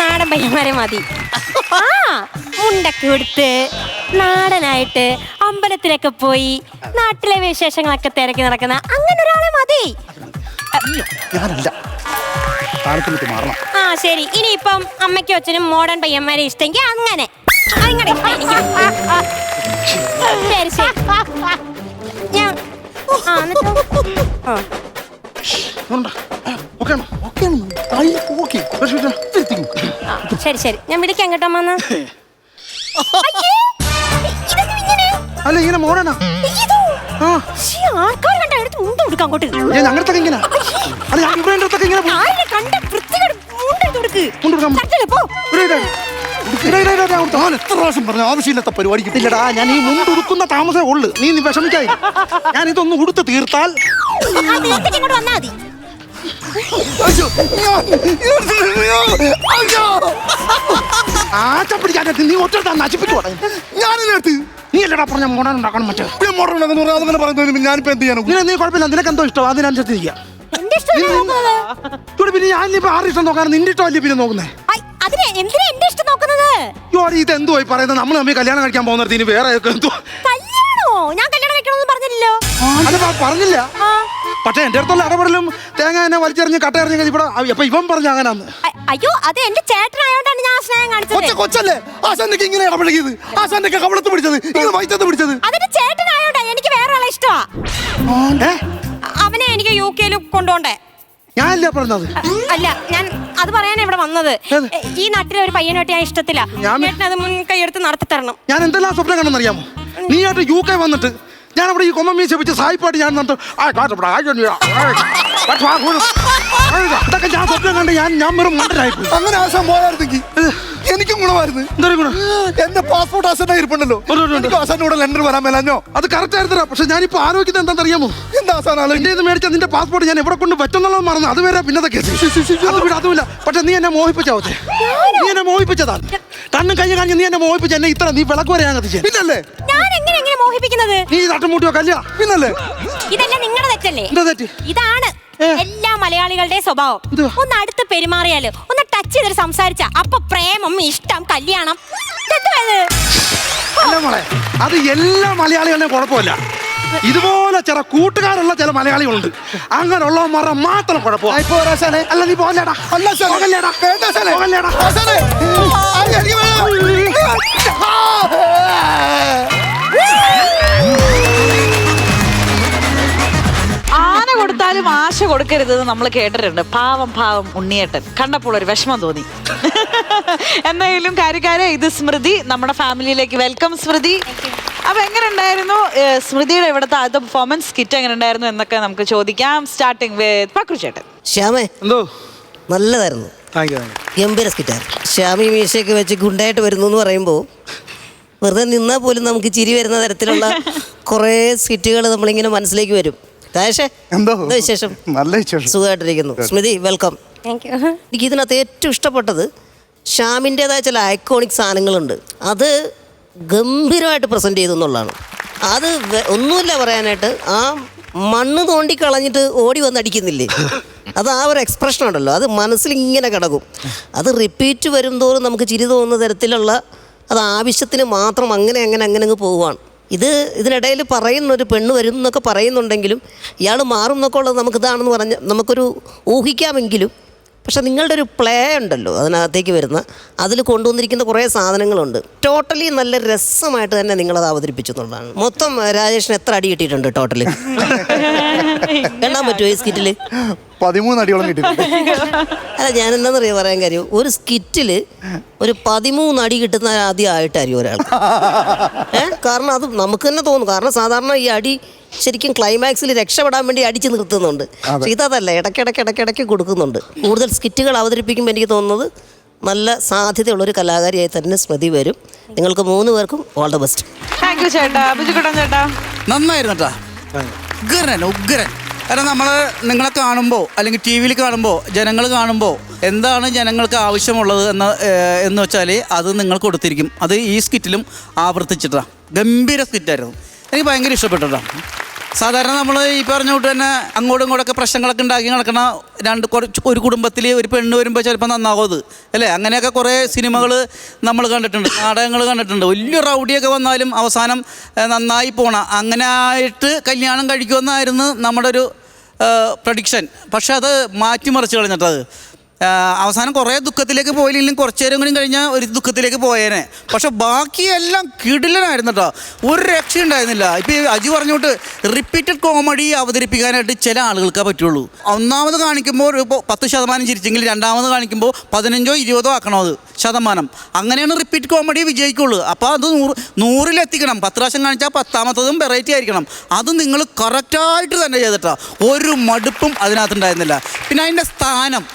നാടൻ പയ്യന്മാരെ മതി. മുണ്ടൊക്കെ കൊടുത്ത് നാടനായിട്ട് അമ്പലത്തിലൊക്കെ പോയി നാട്ടിലെ വിശേഷങ്ങളൊക്കെ തിരക്കി നടക്കുന്ന അങ്ങനെ ഒരാളെ മതി. ഞാനല്ല മാറണം. ശരി. ഇനിയിപ്പം അമ്മയ്ക്കും അച്ഛനും മോഡേൺ പയ്യന്മാരെ ഇഷ്ടമെങ്കിൽ അങ്ങനെ ശരി ശരി. ഞാൻ ശരി ശരി ഞാൻ വിളിക്കാം കേട്ടോ അമ്മ. അല്ല ഇങ്ങനെ മോഡേണാ ആൾക്കാർ കണ്ട എടുത്ത് മുണ്ട് കൊടുക്കാം അങ്ങോട്ട്. ഞങ്ങളടുത്തൊക്കെ ഇങ്ങനെ അല്ല ഞാൻ ഇവിടെ ഇങ്ങനെ കണ്ട വൃത്തികേട് മുണ്ട് കൊടുക്ക്. എത്ര പ്രാവശ്യം പറഞ്ഞു ആവശ്യമില്ലാത്ത പരിപാടി കിട്ടില്ലടാ. ഞാൻ ഈ മുണ്ട് ഉടുക്കുന്ന താമസമേ ഉള്ളു. നീ വിഷമിക്കായി. ഞാൻ ഇതൊന്ന് ഉടുത്ത് തീർത്താൽ ഇങ്ങോട്ട് വന്നാ മതി. പിടിക്കാത്ത നീ ഒറ്റ നശിപ്പിച്ചു. ഞാനില്ലാത്ത നീ അല്ലടാ പറഞ്ഞ മോഡേൺ ഉണ്ടാക്കണം. മറ്റേ മോഡേൺ അങ്ങനെ പറയുന്നത് ഞാനിപ്പോ എന്ത് ചെയ്യാനോ. നീ കുഴപ്പമില്ല. നിനക്ക് എന്തോ ഇഷ്ടം അതിനനുസരിച്ച് പിന്നെ ഞാനിപ്പോ ആരുടെ ഇഷ്ടം നോക്കാൻ നിന്റെ ഇഷ്ടമല്ലേ പിന്നെ നോക്കുന്നേ. ഇതെന്തോ പറയുന്നത്. നമ്മൾ തമ്മിൽ കല്യാണം കഴിക്കാൻ പോകുന്നത് ഇനി വേറെ എന്തോ ഞാൻ കല്യാണം കഴിക്കണമെന്ന് പറഞ്ഞില്ലല്ലോ. അത് പറഞ്ഞില്ല. പക്ഷെ എന്റെ അടുത്തുള്ള ഇടപെടലും തേങ്ങ എന്നെ വലിച്ചെറിഞ്ഞ് കട്ടയെറിഞ്ഞ് ഇവിടെ അപ്പൊ ഇവൻ പറഞ്ഞു അങ്ങനാന്ന്. അയ്യോ അത് എന്റെ ചേട്ടനായോണ്ടാണ് ഞാൻ സ്നേഹം കാണിച്ചത്. കൊച്ചല്ലേ ആശാന്റെ ഇങ്ങനെ ഇടപെടുകിയത്. ആശാന്റെ കവളത്ത് പിടിച്ചത് ഇങ്ങനെ വൈറ്റത്ത് പിടിച്ചത്. അതിന്റെ ചേട്ടനായോണ്ടാ. എനിക്ക് വേറെ ആളെ ഇഷ്ടമാ. അവനെ എനിക്ക് UK കൊണ്ടുപോണ്ടേ. ഞാനല്ല പറഞ്ഞത്. അല്ല ഞാൻ അത് പറയാനാ ഇവിടെ വന്നത്. ഈ നാട്ടിലെ ഒരു പയ്യനായിട്ട് ഞാൻ ഇഷ്ടത്തില്ല. ചേട്ടനത് മുൻകൈ എടുത്ത് നടത്തി തരണം. ഞാൻ എന്തെല്ലാം സ്വപ്നം കണ്ടെന്നറിയാമോ? നീ ആയിട്ട് UK വന്നിട്ട് ഞാൻ അവിടെ ഈ കൊമ്മ മീശ വെച്ച് സായിപ്പാട്ട് ഞാൻ ഇതൊക്കെ ഞാൻ സ്വപ്നം കണ്ട് ഞാൻ വെറും മണ്ടനായിപ്പോയി. അങ്ങനെ ആശാൻ പോയായിരുന്നെങ്കിൽ എനിക്കും ഗുണമായിരുന്നു. എന്താ ഗുണം? എന്റെ പാസ്പോർട്ട് ആശാന്റെ ഇരിപ്പുണ്ടല്ലോ. എനിക്ക് ആശാന്റെ കൂടെ ലണ്ടൻ വരാൻ മേലഞ്ഞോ? അത് കറക്റ്റ് ആയിരുന്നോ? പക്ഷെ ഞാനിപ്പോ ആലോചിക്കുന്നത് എന്താണെന്ന് അറിയാമോ? എന്താ ആശാനാണ് എന്റെ ഇത് മേടിച്ച നിന്റെ പാസ്പോർട്ട് ഞാൻ എവിടെ കൊണ്ട് പറ്റുന്നുള്ളത് മറന്നു. അത് വരെ പിന്നത്തെ കേസ്. അതുമില്ല. പക്ഷെ നീ എന്നെ മോഹിപ്പിച്ചാവത്തെ. നീ എന്നെ മോഹിപ്പിച്ചതാ. കണ്ണും കയ്യും കാഞ്ഞ് നീ എന്നെ മോഹിപ്പിച്ച എന്നെ ഇത്ര നീ വിളക്ക് വരെ ഞാൻ കത്തിച്ചേ. പിന്നല്ലേ ഞാൻ എങ്ങനെ മോഹിപ്പിക്കുന്നത്? നീ തട്ടുമുട്ടിയോ കല്യാ? പിന്നല്ലേ ഇതെല്ലാം നിങ്ങളുടെ തെറ്റല്ലേ? എന്താ തെറ്റ്? ഇതാണ് എല്ലാ മലയാളികളുടെ സ്വഭാവം. എന്തുവാ? ഒന്ന് അടുത്ത് പെരുമാറിയാല്, ഒന്ന് ടച്ച് ചെയ്തിട്ട് സംസാരിച്ച അപ്പൊ പ്രേമം, ഇഷ്ടം, കല്യാണം. ഇതെന്തുവാ ഇത്? അല്ല മോളെ, അത് എല്ലാ മലയാളികളുടെയും കുഴപ്പമില്ല. ഇതുപോലെ ചില കൂട്ടുകാരുള്ള ചില മലയാളികളുണ്ട്. അങ്ങനെയുള്ളവന്മാരുടെ മാത്രം കുഴപ്പമാണ്. അല്ല നീ പോകല്ലേടാ. പോകല്ലേടാ. പോകല്ലേടാ. ആന കൊടുത്താലും ആശ കൊടുക്കരുതെന്ന് നമ്മൾ കേട്ടിട്ടുണ്ട്. പാവം ഉണ്ണിയേട്ടൻ കണ്ടപ്പോൾ ഒരു വിഷമം തോന്നി. എന്തായാലും കാര്യക്കാരെ, ഇത് സ്മൃതി, നമ്മുടെ ഫാമിലിയിലേക്ക് വെൽക്കം സ്മൃതി. അപ്പൊ എങ്ങനെ ഉണ്ടായിരുന്നു സ്മൃതിയുടെ ഇവിടുത്തെ ആദ്യത്തെ പെർഫോമൻസ്? സ്കിറ്റ് എങ്ങനെ ഉണ്ടായിരുന്നു എന്നൊക്കെ നമുക്ക് ചോദിക്കാം. സ്റ്റാർട്ടിങ് വിത്ത് പക്രു ചേട്ടൻ. ശ്യാമേ, എന്തോ നല്ലതായിരുന്നു. ഗംഭീര സ്കിറ്റായിരുന്നു. ശ്യാമി മീശയൊക്കെ വെച്ച് ഗുണ്ടായിട്ട് വരുന്നു എന്ന് പറയുമ്പോൾ വെറുതെ നിന്നാൽ പോലും നമുക്ക് ചിരി വരുന്ന തരത്തിലുള്ള കുറേ സ്കിറ്റുകൾ നമ്മളിങ്ങനെ മനസ്സിലേക്ക് വരും. എന്തോ വിശേഷം? നല്ല വിശേഷം. സുഖമായിട്ടിരിക്കുന്നു. സ്മൃതി, വെൽക്കം. എനിക്ക് ഇതിനകത്ത് ഏറ്റവും ഇഷ്ടപ്പെട്ടത് ശ്യാമിൻ്റെതായ ചില ഐക്കോണിക് സാധനങ്ങളുണ്ട്. അത് ഗംഭീരമായിട്ട് പ്രസൻറ്റ് ചെയ്തു എന്നുള്ളതാണ്. അത് ഒന്നുമില്ല പറയാനായിട്ട്. ആ മണ്ണ് തോണ്ടി കളഞ്ഞിട്ട് ഓടി വന്നടിക്കുന്നില്ലേ, അത് ആ ഒരു എക്സ്പ്രഷൻ ഉണ്ടല്ലോ, അത് മനസ്സിൽ ഇങ്ങനെ കിടക്കും. അത് റിപ്പീറ്റ് വരും തോറും നമുക്ക് ചിരി തോന്നുന്ന തരത്തിലുള്ള, അത് ആവശ്യത്തിന് മാത്രം അങ്ങനെ അങ്ങ് പോവുകയാണ്. ഇതിനിടയിൽ പറയുന്നൊരു പെണ്ണ് വരും എന്നൊക്കെ പറയുന്നുണ്ടെങ്കിലും ഇയാൾ മാറും എന്നൊക്കെ ഉള്ളത് നമുക്കിതാണെന്ന് പറഞ്ഞ് നമുക്കൊരു ഊഹിക്കാമെങ്കിലും, പക്ഷെ നിങ്ങളുടെ ഒരു പ്ലേ ഉണ്ടല്ലോ അതിനകത്തേക്ക് വരുന്ന, അതിൽ കൊണ്ടുവന്നിരിക്കുന്ന കുറേ സാധനങ്ങളുണ്ട്. ടോട്ടലി നല്ല രസമായിട്ട് തന്നെ നിങ്ങളത് അവതരിപ്പിച്ചു എന്നുള്ളതാണ്. മൊത്തം രാജേഷിന് എത്ര അടി കിട്ടിയിട്ടുണ്ട് ടോട്ടല്? എണ്ണാൻ പറ്റുമോ ഈ സ്കിറ്റിൽ? 13 അടിയോളം കിട്ടിയിട്ടുണ്ട്. അല്ല, ഞാൻ എന്താണെന്നറിയാം പറയാൻ കാര്യം, ഒരു സ്കിറ്റിൽ ഒരു 13 അടി കിട്ടുന്ന ആദ്യമായിട്ടായിരിക്കും ഒരാൾ. കാരണം അത് നമുക്ക് തന്നെ തോന്നും. കാരണം സാധാരണ ഈ അടി ശരിക്കും ക്ലൈമാക്സിൽ രക്ഷപ്പെടാൻ വേണ്ടി അടിച്ച് നിർത്തുന്നുണ്ട്. പക്ഷെ ഇതല്ല, ഇടയ്ക്കിടയ്ക്ക് കൊടുക്കുന്നുണ്ട്. കൂടുതൽ സ്കിറ്റുകൾ അവതരിപ്പിക്കുമ്പോൾ എനിക്ക് തോന്നുന്നത് നല്ല സാധ്യതയുള്ളൊരു കലാകാരിയായി തന്നെ സ്മൃതി വരും. നിങ്ങൾക്ക് 3 പേർക്കും all the best. Thank you ചേട്ടാ. ബിജുകുട്ടൻ ചേട്ടാ. നന്നായിരുന്നു കേട്ടാ. ഉഗ്രൻ. കാരണം നമ്മൾ നിങ്ങളെ കാണുമ്പോൾ അല്ലെങ്കിൽ ടി വിയിൽ കാണുമ്പോൾ, ജനങ്ങൾ കാണുമ്പോൾ എന്താണ് ജനങ്ങൾക്ക് ആവശ്യമുള്ളത് എന്ന് വെച്ചാൽ അത് നിങ്ങൾ കൊടുത്തിരിക്കും. അത് ഈ സ്കിറ്റിലും ആവർത്തിച്ചിട്ടാ. ഗംഭീര സ്കിറ്റായിരുന്നു. എനിക്ക് ഭയങ്കര ഇഷ്ടപ്പെട്ടിട്ടാ. സാധാരണ നമ്മൾ ഈ പറഞ്ഞ കൊണ്ട് തന്നെ അങ്ങോട്ടും ഇങ്ങോട്ടൊക്കെ പ്രശ്നങ്ങളൊക്കെ ഉണ്ടാക്കി നടക്കണ ഒരു കുടുംബത്തിൽ ഒരു പെണ്ണ് വരുമ്പോൾ ചിലപ്പോൾ നന്നാവും അത്, അല്ലേ? അങ്ങനെയൊക്കെ കുറേ സിനിമകൾ നമ്മൾ കണ്ടിട്ടുണ്ട്, നാടകങ്ങൾ കണ്ടിട്ടുണ്ട്. വലിയ റൗഡിയൊക്കെ വന്നാലും അവസാനം നന്നായി പോണം, അങ്ങനെ ആയിട്ട് കല്യാണം കഴിക്കുമെന്നായിരുന്നു നമ്മുടെ ഒരു പ്രഡിക്ഷൻ. പക്ഷെ അത് മാറ്റിമറിച്ച് കളഞ്ഞിട്ടത് അവസാനം കുറേ ദുഃഖത്തിലേക്ക് പോയില്ലെങ്കിലും കുറച്ച് നേരം കൂടി കഴിഞ്ഞാൽ ഒരു ദുഃഖത്തിലേക്ക് പോയേനെ. പക്ഷെ ബാക്കിയെല്ലാം കിടിലനായിരുന്നു കേട്ടോ. ഒരു രക്ഷയുണ്ടായിരുന്നില്ല. ഇപ്പം ഈ അജി പറഞ്ഞോട്ട് റിപ്പീറ്റഡ് കോമഡി അവതരിപ്പിക്കാനായിട്ട് ചില ആളുകൾക്കേ പറ്റുള്ളൂ. ഒന്നാമത് കാണിക്കുമ്പോൾ ഒരു 10% ചിരിച്ചെങ്കിൽ രണ്ടാമത് കാണിക്കുമ്പോൾ 15 or 20 ആക്കണം അത് ശതമാനം. അങ്ങനെയാണ് റിപ്പീറ്റ് കോമഡി വിജയിക്കുള്ളൂ. അപ്പോൾ അത് 100-ലെത്തിക്കണം. 10 പ്രാവശ്യം കാണിച്ചാൽ 10ാമത്തതും വെറൈറ്റി ആയിരിക്കണം. അത് നിങ്ങൾ കറക്റ്റായിട്ട് തന്നെ ചെയ്തിട്ടാ. ഒരു മടുപ്പും അതിനകത്തുണ്ടായിരുന്നില്ല. പിന്നെ അതിൻ്റെ സ്ഥാനം,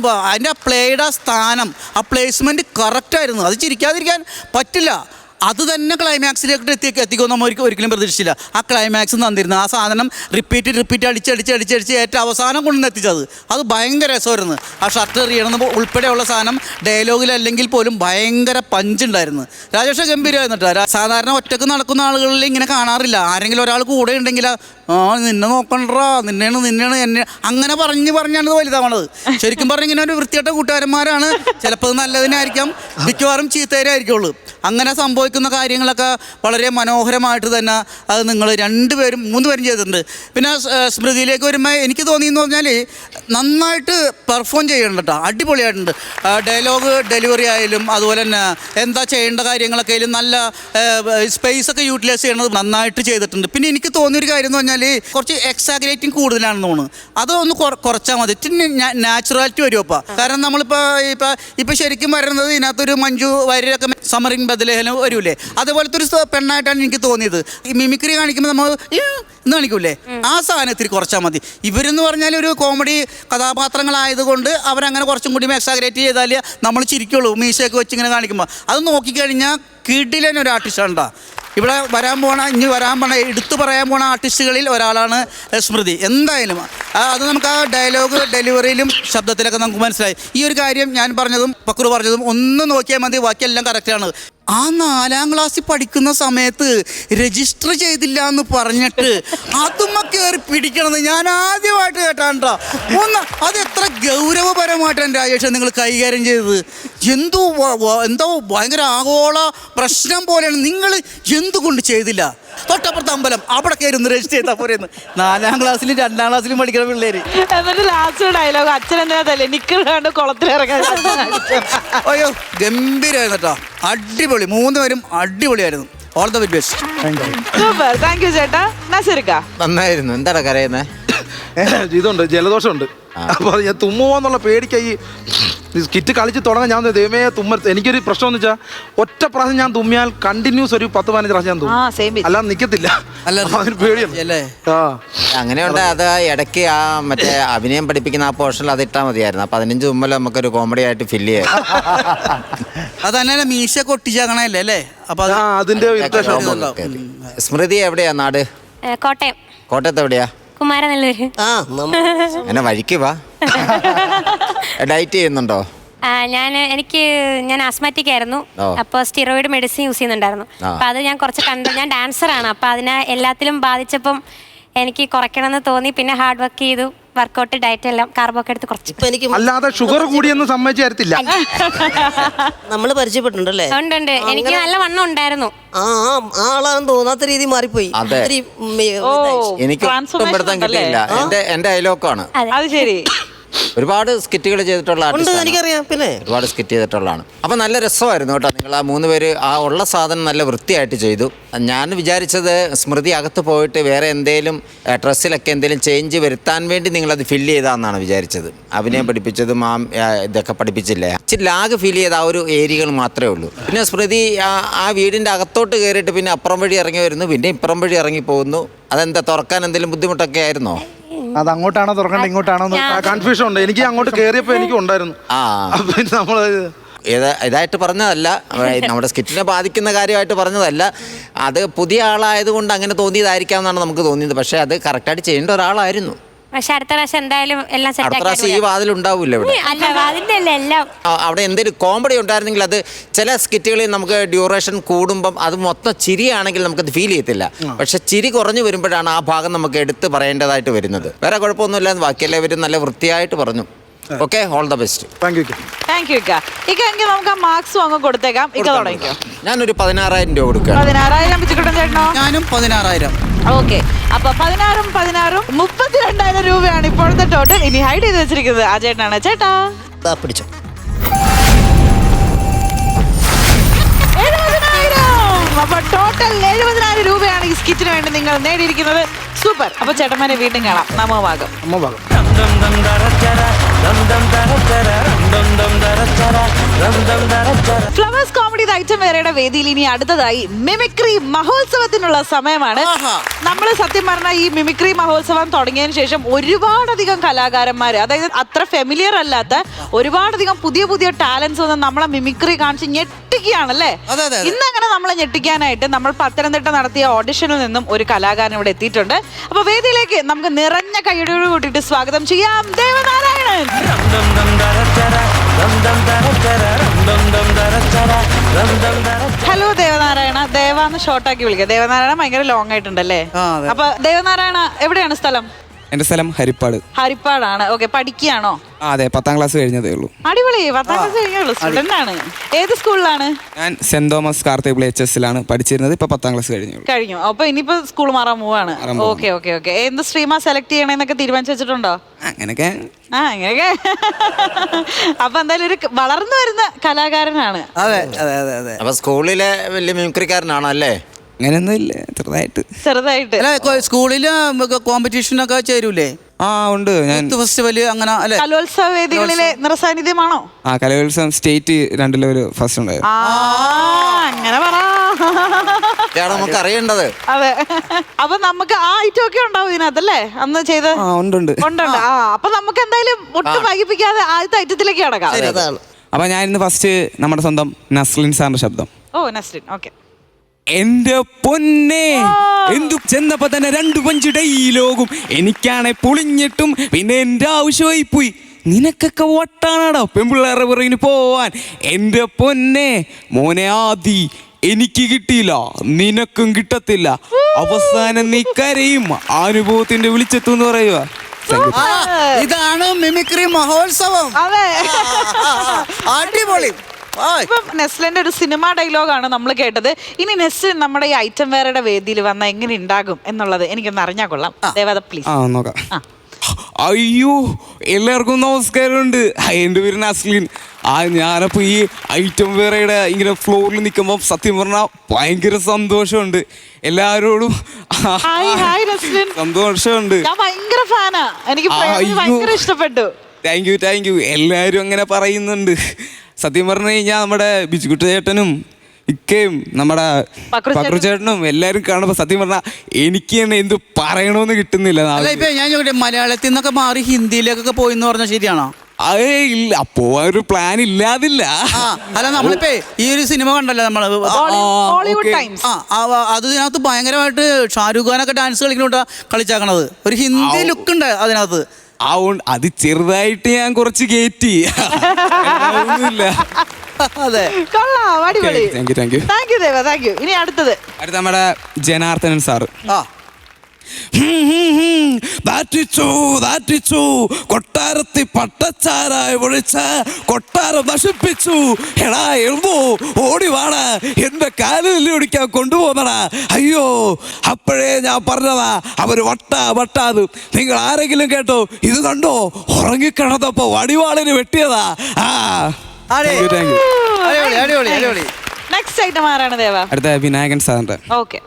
അതിൻ്റെ പ്ലേയുടെ സ്ഥാനം, ആ പ്ലേസ്മെൻറ്റ് കറക്റ്റായിരുന്നു. അത് ചിരിക്കാതിരിക്കാൻ പറ്റില്ല. അത് തന്നെ ക്ലൈമാക്സിലേക്ക് എത്തിക്കുമെന്ന് നമ്മൾ ഒരിക്കലും പ്രതീക്ഷിച്ചില്ല. ആ ക്ലൈമാക്സ് തന്നിരുന്നു. ആ സാധനം റിപ്പീറ്റ് അടിച്ച് ഏറ്റവും അവസാനം കൊണ്ടുവന്ന് എത്തിച്ചത് അത് ഭയങ്കര രസമായിരുന്നു. ആ ഷർട്ട് എറിയണം ഉൾപ്പെടെയുള്ള സാധനം ഡയലോഗിലല്ലെങ്കിൽ പോലും ഭയങ്കര പഞ്ചുണ്ടായിരുന്നു. രാജേഷ് ഗംഭീരമായിരുന്നു കേട്ടോ. സാധാരണ ഒറ്റക്ക് നടക്കുന്ന ആളുകളിൽ ഇങ്ങനെ കാണാറില്ല. ആരെങ്കിലും ഒരാൾ കൂടെ ഉണ്ടെങ്കിൽ നിന്നെ നോക്കണ്ടാ, നിന്നെയാണ് എന്നെ അങ്ങനെ പറഞ്ഞാണ് വലുതാവണത്. ശരിക്കും പറഞ്ഞാൽ ഇങ്ങനെ ഒരു വൃത്തിയായിട്ട കൂട്ടുകാരന്മാരാണ്. ചിലപ്പോൾ നല്ലതിനായിരിക്കാം, മിക്കവാറും ചീത്തരായിരിക്കുള്ളൂ. അങ്ങനെ സംഭവിക്കുന്ന കാര്യങ്ങളൊക്കെ വളരെ മനോഹരമായിട്ട് തന്നെ അത് നിങ്ങൾ 2 പേരും 3 പേരും ചെയ്തിട്ടുണ്ട്. പിന്നെ സ്മൃതിയിലേക്ക് വരുമ്പോൾ എനിക്ക് തോന്നിയെന്ന് പറഞ്ഞാൽ നന്നായിട്ട് പെർഫോം ചെയ്യണം കേട്ടോ. അടിപൊളിയായിട്ടുണ്ട്. ഡയലോഗ് ഡെലിവറി ആയാലും അതുപോലെ തന്നെ എന്താ ചെയ്യേണ്ട കാര്യങ്ങളൊക്കെ ആയാലും നല്ല സ്പേസൊക്കെ യൂട്ടിലൈസ് ചെയ്യണത് നന്നായിട്ട് ചെയ്തിട്ടുണ്ട്. പിന്നെ എനിക്ക് തോന്നിയൊരു കാര്യം എന്ന് പറഞ്ഞാൽ കുറച്ച് എക്സാഗ്രേറ്റിംഗ് കൂടുതലാണെന്ന് തോന്നുന്നു. അതൊന്ന് കുറച്ചാൽ മതി. നാച്ചുറാലിറ്റി വരും അപ്പം. കാരണം നമ്മളിപ്പോൾ ശരിക്കും വരുന്നത് ഇതിനകത്തൊരു മഞ്ജു വാര്യരൊക്കെ സമ്മറിങ് ബദലേഹനം വരൂലേ, അതുപോലത്തെ ഒരു പെണ്ണായിട്ടാണ് എനിക്ക് തോന്നിയത്. ഈ മിമിക്രി കാണിക്കുമ്പോൾ നമ്മൾ എന്ന് കാണിക്കൂലേ, ആ സാധനത്തിൽ കുറച്ചാൽ മതി. ഇവരെന്ന് പറഞ്ഞാൽ ഒരു കോമഡി കഥാപാത്രങ്ങളായതുകൊണ്ട് അവരങ്ങനെ കുറച്ചും കൂടി എക്സാഗ്രേറ്റ് ചെയ്താൽ നമ്മൾ ചിരിക്കുള്ളൂ, മീശയൊക്കെ വെച്ച് ഇങ്ങനെ കാണിക്കുമ്പോൾ. അത് നോക്കിക്കഴിഞ്ഞാൽ കിടിലൻ ഒരു ആർട്ടിസ്റ്റ് ഉണ്ടാ. ഇവിടെ ഇനി വരാൻ പോണ എടുത്തു പറയാൻ പോണ ആർട്ടിസ്റ്റുകളിൽ ഒരാളാണ് സ്മൃതി. എന്തായാലും അത് നമുക്ക് ആ ഡയലോഗ് ഡെലിവറിയിലും ശബ്ദത്തിലൊക്കെ നമുക്ക് മനസ്സിലായി. ഈ ഒരു കാര്യം ഞാൻ പറഞ്ഞതും പക്രു പറഞ്ഞതും ഒന്ന് നോക്കിയാൽ മതി, ബാക്കിയെല്ലാം കറക്റ്റാണ്. ആ 4ാം ക്ലാസ്സിൽ പഠിക്കുന്ന സമയത്ത് രജിസ്റ്റർ ചെയ്തില്ല എന്ന് പറഞ്ഞിട്ട് അതുമ്മ കയറി പിടിക്കണമെന്ന് ഞാൻ ആദ്യമായിട്ട് കേട്ടാണ്ടോ. അത് എത്ര ഗൗരവപരമായിട്ടാണ് രാജേഷ് നിങ്ങൾ കൈകാര്യം ചെയ്തത്. എന്തോ ഭയങ്കര ആഗോള പ്രശ്നം പോലെയാണ്. നിങ്ങൾ എന്തുകൊണ്ട് ചെയ്തില്ല? തൊട്ടപ്പുറത്ത് അമ്പലം, അവിടെ കയറി ഒന്ന് രജിസ്റ്റർ ചെയ്താൽ പോരെന്ന്. 4ാം ക്ലാസ്സിലും 2ാം ക്ലാസ്സിലും പഠിക്കുന്ന പിള്ളേര്. എന്നിട്ട് ലാസ്റ്റ് ഡയലോഗ് അച്ഛൻ എന്താ തല്ലേ നിൽക്കാണ്ട് കുളത്തിലിറങ്ങാൻ. അയ്യോ ഗംഭീരമായിരുന്നു കേട്ടോ, അടിപൊളി. 3 പേരും അടിപൊളിയായിരുന്നു. All the best. Super, thank you ചേട്ടാ. നസീർക്ക നന്നായിരുന്നു. എന്താടാ കരയുന്നേ? ഇതുണ്ട്, ജലദോഷമുണ്ട്. അപ്പോൾ ഞാൻ തുമ്മുവോന്നുള്ള പേടിക്കായി സ്കിറ്റ് കളിച്ച് തുടങ്ങാൻ ഞാൻ ദൈവമേ എനിക്കൊരു പ്രശ്നം എന്ന് വെച്ചാൽ ഒറ്റ പ്രാവശ്യം ഞാൻ തുമ്മിയാൽ കണ്ടിന്യൂസ് ഒരു 10-15 പ്രാവശ്യം ഞാൻ തുമ്മും, അല്ലാതെ നിൽക്കത്തില്ല. അതിന് പേടിയാണ്. അങ്ങനെയുണ്ട്. അത് ഇടയ്ക്ക് ആ മറ്റേ അഭിനയം പഠിപ്പിക്കുന്ന ആ പോർഷനിൽ അത് ഇട്ടാൽ മതിയായിരുന്നു. 15 തുമ്മൽ നമുക്കൊരു കോമഡി ആയിട്ട് ഫില്ല് ചെയ്യാം. അതന്നെ മീശ കൊട്ടിച്ചാക്കണല്ലേ അല്ലേ? അപ്പൊ അതിന്റെ സ്മൃതി എവിടെയാ നാട്? കോട്ടയം. കോട്ടയത്ത് എവിടെയാ? കുമാരനല്ലൂര്. എന്നെ വഴിക്ക് വാ. ഡയറ്റ് ചെയ്യുന്നുണ്ടോ? ഞാൻ ആസ്മാറ്റിക് ആയിരുന്നു. അപ്പോൾ സ്റ്റിറോയിഡ് മെഡിസിൻ യൂസ് ചെയ്യുന്നുണ്ടായിരുന്നു. അപ്പൊ അത് ഞാൻ കുറച്ച് ഞാൻ ഡാൻസറാണ്. അപ്പൊ അതിനെ എല്ലാത്തിലും ബാധിച്ചപ്പം എനിക്ക് കുറയ്ക്കണമെന്ന് തോന്നി. പിന്നെ ഹാർഡ് വർക്ക് ചെയ്തു, വർക്കൗട്ട്, ഡയറ്റ് എല്ലാം കാർബൊക്കെ എടുത്ത് കുറച്ച്. അല്ലാതെ ഷുഗർ കൂടിയെന്ന് സമ്മതിച്ചു തരത്തില്ല. നമ്മള് പരിചയപ്പെട്ടിട്ടുണ്ടല്ലേ? ഉണ്ട്. എനിക്ക് നല്ല വണ്ണം ഉണ്ടായിരുന്നു. ആളാണെന്ന് തോന്നാത്ത രീതി മാറിപ്പോയി. എനിക്ക് പെടുത്താൻ കിട്ടിയില്ല. എന്റെ അയലോക്കാണ്. അത് ശരി. ഒരുപാട് സ്കിറ്റുകൾ ചെയ്തിട്ടുള്ള എനിക്കറിയാം. പിന്നെ ഒരുപാട് സ്കിറ്റ് ചെയ്തിട്ടുള്ളതാണ്. അപ്പം നല്ല രസമായിരുന്നു കേട്ടോ. നിങ്ങൾ ആ 3 പേര് ആ ഉള്ള സാധനം നല്ല വൃത്തിയായിട്ട് ചെയ്തു. ഞാൻ വിചാരിച്ചത് സ്മൃതി അകത്ത് പോയിട്ട് വേറെ എന്തെങ്കിലും ഡ്രസ്സിലൊക്കെ എന്തെങ്കിലും ചേഞ്ച് വരുത്താൻ വേണ്ടി നിങ്ങളത് ഫില്ല് ചെയ്താന്നാണ് വിചാരിച്ചത്. അഭിനയം പഠിപ്പിച്ചതും ഇതൊക്കെ പഠിപ്പിച്ചില്ലേ, ഇച്ചിരി ലാഗ് ഫീൽ ചെയ്ത ആ ഒരു ഏരിയകൾ മാത്രമേ ഉള്ളൂ. പിന്നെ സ്മൃതി ആ വീടിൻ്റെ അകത്തോട്ട് കയറിയിട്ട് പിന്നെ അപ്പുറം വഴി ഇറങ്ങി വരുന്നു, പിന്നെ ഇപ്പുറം വഴി ഇറങ്ങി പോകുന്നു. അതെന്താ, തുറക്കാൻ എന്തെങ്കിലും ബുദ്ധിമുട്ടൊക്കെ ആയിരുന്നോ? അത് അങ്ങോട്ടാണോ തുറക്കണ്ട ഇങ്ങോട്ടാണോ കൺഫ്യൂഷൻ ഉണ്ട്. എനിക്ക് അങ്ങോട്ട് കയറിയപ്പോൾ എനിക്ക് ഉണ്ടായിരുന്നു. നമ്മള് ഇതായിട്ട് പറഞ്ഞതല്ല, നമ്മുടെ സ്കിറ്റിനെ ബാധിക്കുന്ന കാര്യമായിട്ട് പറഞ്ഞതല്ല. അത് പുതിയ ആളായതുകൊണ്ട് അങ്ങനെ തോന്നിയതായിരിക്കാം എന്നാണ് നമുക്ക് തോന്നിയത്. പക്ഷെ അത് കറക്റ്റായിട്ട് ചെയ്യേണ്ട ഒരാളായിരുന്നു. പക്ഷെ അടുത്ത പ്രാവശ്യം എന്തായാലും എല്ലാം അടുത്ത പ്രാവശ്യം ഈ വാതിലുണ്ടാവില്ല ഇവിടെ. അവിടെ എന്തെങ്കിലും കോമഡി ഉണ്ടായിരുന്നെങ്കിൽ അത് ചില സ്കിറ്റുകളിൽ നമുക്ക് ഡ്യൂറേഷൻ കൂടുമ്പം അത് മൊത്തം ചിരിയാണെങ്കിൽ നമുക്കത് ഫീൽ ചെയ്യത്തില്ല. പക്ഷെ ചിരി കുറഞ്ഞു വരുമ്പോഴാണ് ആ ഭാഗം നമുക്ക് എടുത്ത് പറയേണ്ടതായിട്ട് വരുന്നത്. വേറെ കുഴപ്പമൊന്നുമില്ല, ബാക്കിയെല്ലാവരും നല്ല വൃത്തിയായിട്ട് പറഞ്ഞു. Okay, all the best. Thank you ഇക്ക. എങ്കിൽ നമുക്ക് ആ മാർക്സും അങ്ങ് കൊടുത്തേക്കാം. ഇക്ക തുടങ്ങിക്കോ. ഞാനൊരു 16,000 രൂപ കൊടുക്കാം. 16,000 വെച്ചിട്ടുണ്ടോ ചേട്ടനോ? ഞാനും 16,000. ഓക്കെ, അപ്പൊ 16,000 32,000 രൂപയാണ് ഇപ്പോഴത്തെ ടോട്ടൽ. ഇനി ഹൈഡ് ചെയ്ത് വെച്ചിരിക്കുന്നത് ആ ചേട്ടനാണ്. ചേട്ടാ പിടിച്ചോ. 70,000. അപ്പൊ ടോട്ടൽ 70,000 രൂപയാണ് ഈ സ്കിറ്റിന് വേണ്ടി നിങ്ങൾ നേടിയിരിക്കുന്നത്. സൂപ്പർ. അപ്പൊ ചേട്ടന്മാരെ വീണ്ടും കാണാം. നമോഭാഗം. ഫ്ലവേഴ്സ് കോമഡി ഐറ്റം വേറെയുടെ വേദിയിൽ ഇനി അടുത്തതായി മിമിക്രി മഹോത്സവത്തിനുള്ള സമയമാണ്. നമ്മൾ സത്യം പറഞ്ഞാൽ ഈ മിമിക്രി മഹോത്സവം തുടങ്ങിയതിനു ശേഷം ഒരുപാടധികം കലാകാരന്മാര്, അതായത് അത്ര ഫെമിലിയർ അല്ലാത്ത ഒരുപാടധികം പുതിയ പുതിയ ടാലൻസ് ഒന്നും നമ്മളെ മിമിക്രി കാണിച്ച് ഞെട്ടിക്കുകയാണല്ലേ. ഇന്ന് അങ്ങനെ നമ്മളെ ഞെട്ടിക്കാനായിട്ട് നമ്മൾ പത്തനംതിട്ട നടത്തിയ ഓഡിഷനിൽ നിന്നും ഒരു കലാകാരൻ ഇവിടെ എത്തിയിട്ടുണ്ട്. അപ്പൊ വേദിയിലേക്ക് നമുക്ക് നിറഞ്ഞ കൈയ്യടിയോട് കൂട്ടിയിട്ട് സ്വാഗതം ചെയ്യാം ദേവനാരായണൻ. ഹലോ ദേവനാരായണ. ദേവാന്ന് ഷോർട്ടാക്കി വിളിക്കാം. ദേവനാരായണ ഭയങ്കര ലോങ് ആയിട്ടുണ്ടല്ലേ. അപ്പൊ ദേവനാരായണ എവിടെയാണ് സ്ഥലം? എന്റെ സ്ഥലം ഹരിപ്പാട്. ഹരിപ്പാടാണ്. ഓക്കെ, പഠിക്കുകയാണോ? അതെ, 10ാം ക്ലാസ് കഴിഞ്ഞതേ ഉള്ളൂ. അടിപൊളി. 10ാം ക്ലാസ് കഴിഞ്ഞുള്ളൂ. സ്റ്റുഡന്റ് ആണ്. ഏത് സ്കൂളിലാണ്? ഞാൻ സെന്റ് തോമസ് കാർത്തേബിൾ HS പഠിച്ചിരുന്നത്. ഇപ്പൊ 10ാം ക്ലാസ് കഴിഞ്ഞു. അപ്പൊ ഇനിയിപ്പോ സ്കൂൾ മാറാൻ പോവാണ്. ഓക്കെ. എന്ത് സ്ട്രീമാ സെലക്ട് ചെയ്യണമെന്നൊക്കെ തീരുമാനിച്ചു വെച്ചിട്ടുണ്ടോ? അങ്ങനെയൊക്കെ. അപ്പൊ എന്തായാലും ഒരു വളർന്നു വരുന്ന കലാകാരനാണ്. അതെ. അപ്പൊ സ്കൂളിലെ വലിയ മിമിക്രിക്കാരനാണോ? അല്ലേ? അങ്ങനെയൊന്നും ഇല്ല, ചെറുതായിട്ട്. സ്കൂളില് കോമ്പറ്റീഷനൊക്കെ ചേരൂലേ? ഉണ്ട്. ഞാൻ ഫെസ്റ്റിവല് അങ്ങനെ അല്ലെ? കലോത്സവ വേദികളിലെ നിറസാന്നിധ്യമാണോ? കലോത്സവം സ്റ്റേറ്റ് 2 ലെവൽ ഫസ്റ്റ് ഉണ്ടായിരുന്നു. അങ്ങനെ പറ. ഇതാണ് നമുക്ക് അറിയേണ്ടത്. അതെ. അപ്പൊ നമുക്ക് ആ ഐറ്റം ഒക്കെ ഉണ്ടാവും ഇതിനകത്തല്ലേ അന്ന് ചെയ്ത്? ആ ഉണ്ട്. ഉണ്ട്. ആ അപ്പൊ നമുക്ക് എന്തായാലും ഒട്ടും വൈകിപ്പിക്കാതെ ആദ്യത്തെ ഐറ്റത്തിലേക്ക് കിടക്കാം. അതാണ്. അപ്പൊ ഞാൻ ഇന്ന് ഫസ്റ്റ് നമ്മുടെ സ്വന്തം നസ്ലിൻ സാറിന്റെ ശബ്ദം. ഓ നസ്ലിൻ, ഓക്കെ. എന്റെ പൊന്നെ, എന്തു ചെന്നപ്പോ തന്നെ 2 പഞ്ച് ഡൈലോഗും എനിക്കാണെ പൊളിഞ്ഞിട്ടും പിന്നെ എന്റെ ആവശ്യമായി പോയി. നിനക്കൊക്കെ വട്ടാണാടോ പെൺപിള്ളേരുടെ പിറകിന് പോവാൻ. എന്റെ പൊന്നെ മോനെ, ആദി എനിക്ക് കിട്ടിയില്ല, നിനക്കും കിട്ടത്തില്ല. അവസാനം നീ കരയും, അനുഭവത്തിന്റെ വിളിച്ചെത്തുന്ന് പറയുക. ഇതാണ് മിമിക്രി മഹോത്സവം. അതെ. അടിപൊളി. ഇപ്പം നെസ്ലിന്റെ ഒരു സിനിമ ഡയലോഗാണ് നമ്മൾ കേട്ടത്. ഇനി നെസ്ലിൻ നമ്മുടെ ഈ ഐറ്റം വേറയുടെ വേദിയിൽ വന്ന എങ്ങനെ ഉണ്ടാകും എന്നുള്ളത് എനിക്കൊന്ന് അറിഞ്ഞാൽ കൊള്ളാം. ദേവദ പ്ലീസ്. നോക്കാം. അയ്യോ, എല്ലാവർക്കും നമസ്കാരമുണ്ട്. എൻ്റെ പേര് നസ്ലിൻ. ഞാനപ്പോൾ ഈ ഐറ്റം വേറയുടെ ഇങ്ങനെ ഫ്ലോറിൽ നിൽക്കുമ്പോൾ സത്യം പറഞ്ഞാൽ ഭയങ്കര സന്തോഷമുണ്ട്. എല്ലാവരോടും സന്തോഷമുണ്ട്. ഞാൻ ഭയങ്കര ഫാനാ, എനിക്ക് ഭയങ്കര ഇഷ്ടപ്പെട്ടു. Thank you. എല്ലാവരും അങ്ങനെ പറയുന്നുണ്ട്. സത്യം പറഞ്ഞു കഴിഞ്ഞാൽ നമ്മുടെ ബിജുകുട്ട ചേട്ടനും ഇക്കയും നമ്മുടെ പക്രു ചേട്ടനും എല്ലാരും കാണുമ്പോ സത്യം പറഞ്ഞാൽ എനിക്ക് തന്നെ എന്ത് പറയണമെന്ന് കിട്ടുന്നില്ല. ഞാൻ ചോദിക്കട്ടെ, മലയാളത്തിൽ നിന്നൊക്കെ മാറി ഹിന്ദിയിലേക്കൊക്കെ പോയിന്ന് പറഞ്ഞാൽ ശരിയാണോ? അതേ ഇല്ല, അപ്പോ ഒരു പ്ലാൻ ഇല്ലാതില്ല. അല്ല, നമ്മളിപ്പോ ഈ ഒരു സിനിമ കണ്ടല്ലോ നമ്മള്, അത് ഇതിനകത്ത് ഭയങ്കരമായിട്ട് ഷാരൂഖ് ഖാനൊക്കെ ഡാൻസ് കളിച്ചാക്കണത് ഒരു ഹിന്ദി ലുക്ക് ഉണ്ട് അതിനകത്ത്. അത് ചെറുതായിട്ട് ഞാൻ കുറച്ച് കയറ്റി. അതെ, ഇനി അടുത്തത് നമ്മുടെ ജനാർദ്ദനൻ സാറ്. കൊട്ടാരത്തി പട്ടച്ചാരായി ഒഴിച്ച കൊട്ടാരം നശിപ്പിച്ചു. എടാ എഴുതോ, ഓടി വാടാ, എന്റെ കാലിൽ ഒടിക്കാൻ കൊണ്ടുപോകണടാ. അയ്യോ, അപ്പോഴേ ഞാൻ പറഞ്ഞതാ അവര് വട്ടാത്. നിങ്ങൾ ആരെങ്കിലും കേട്ടോ? ഇത് കണ്ടോ, ഉറങ്ങിക്കിടന്നപ്പോ വടിവാളിന് വെട്ടിയതാ. നെക്സ്റ്റ് ഐറ്റം ആരാണ് ദേവ? അടുത്ത വിനായകൻ സാറിന്റെ. ഓക്കെ.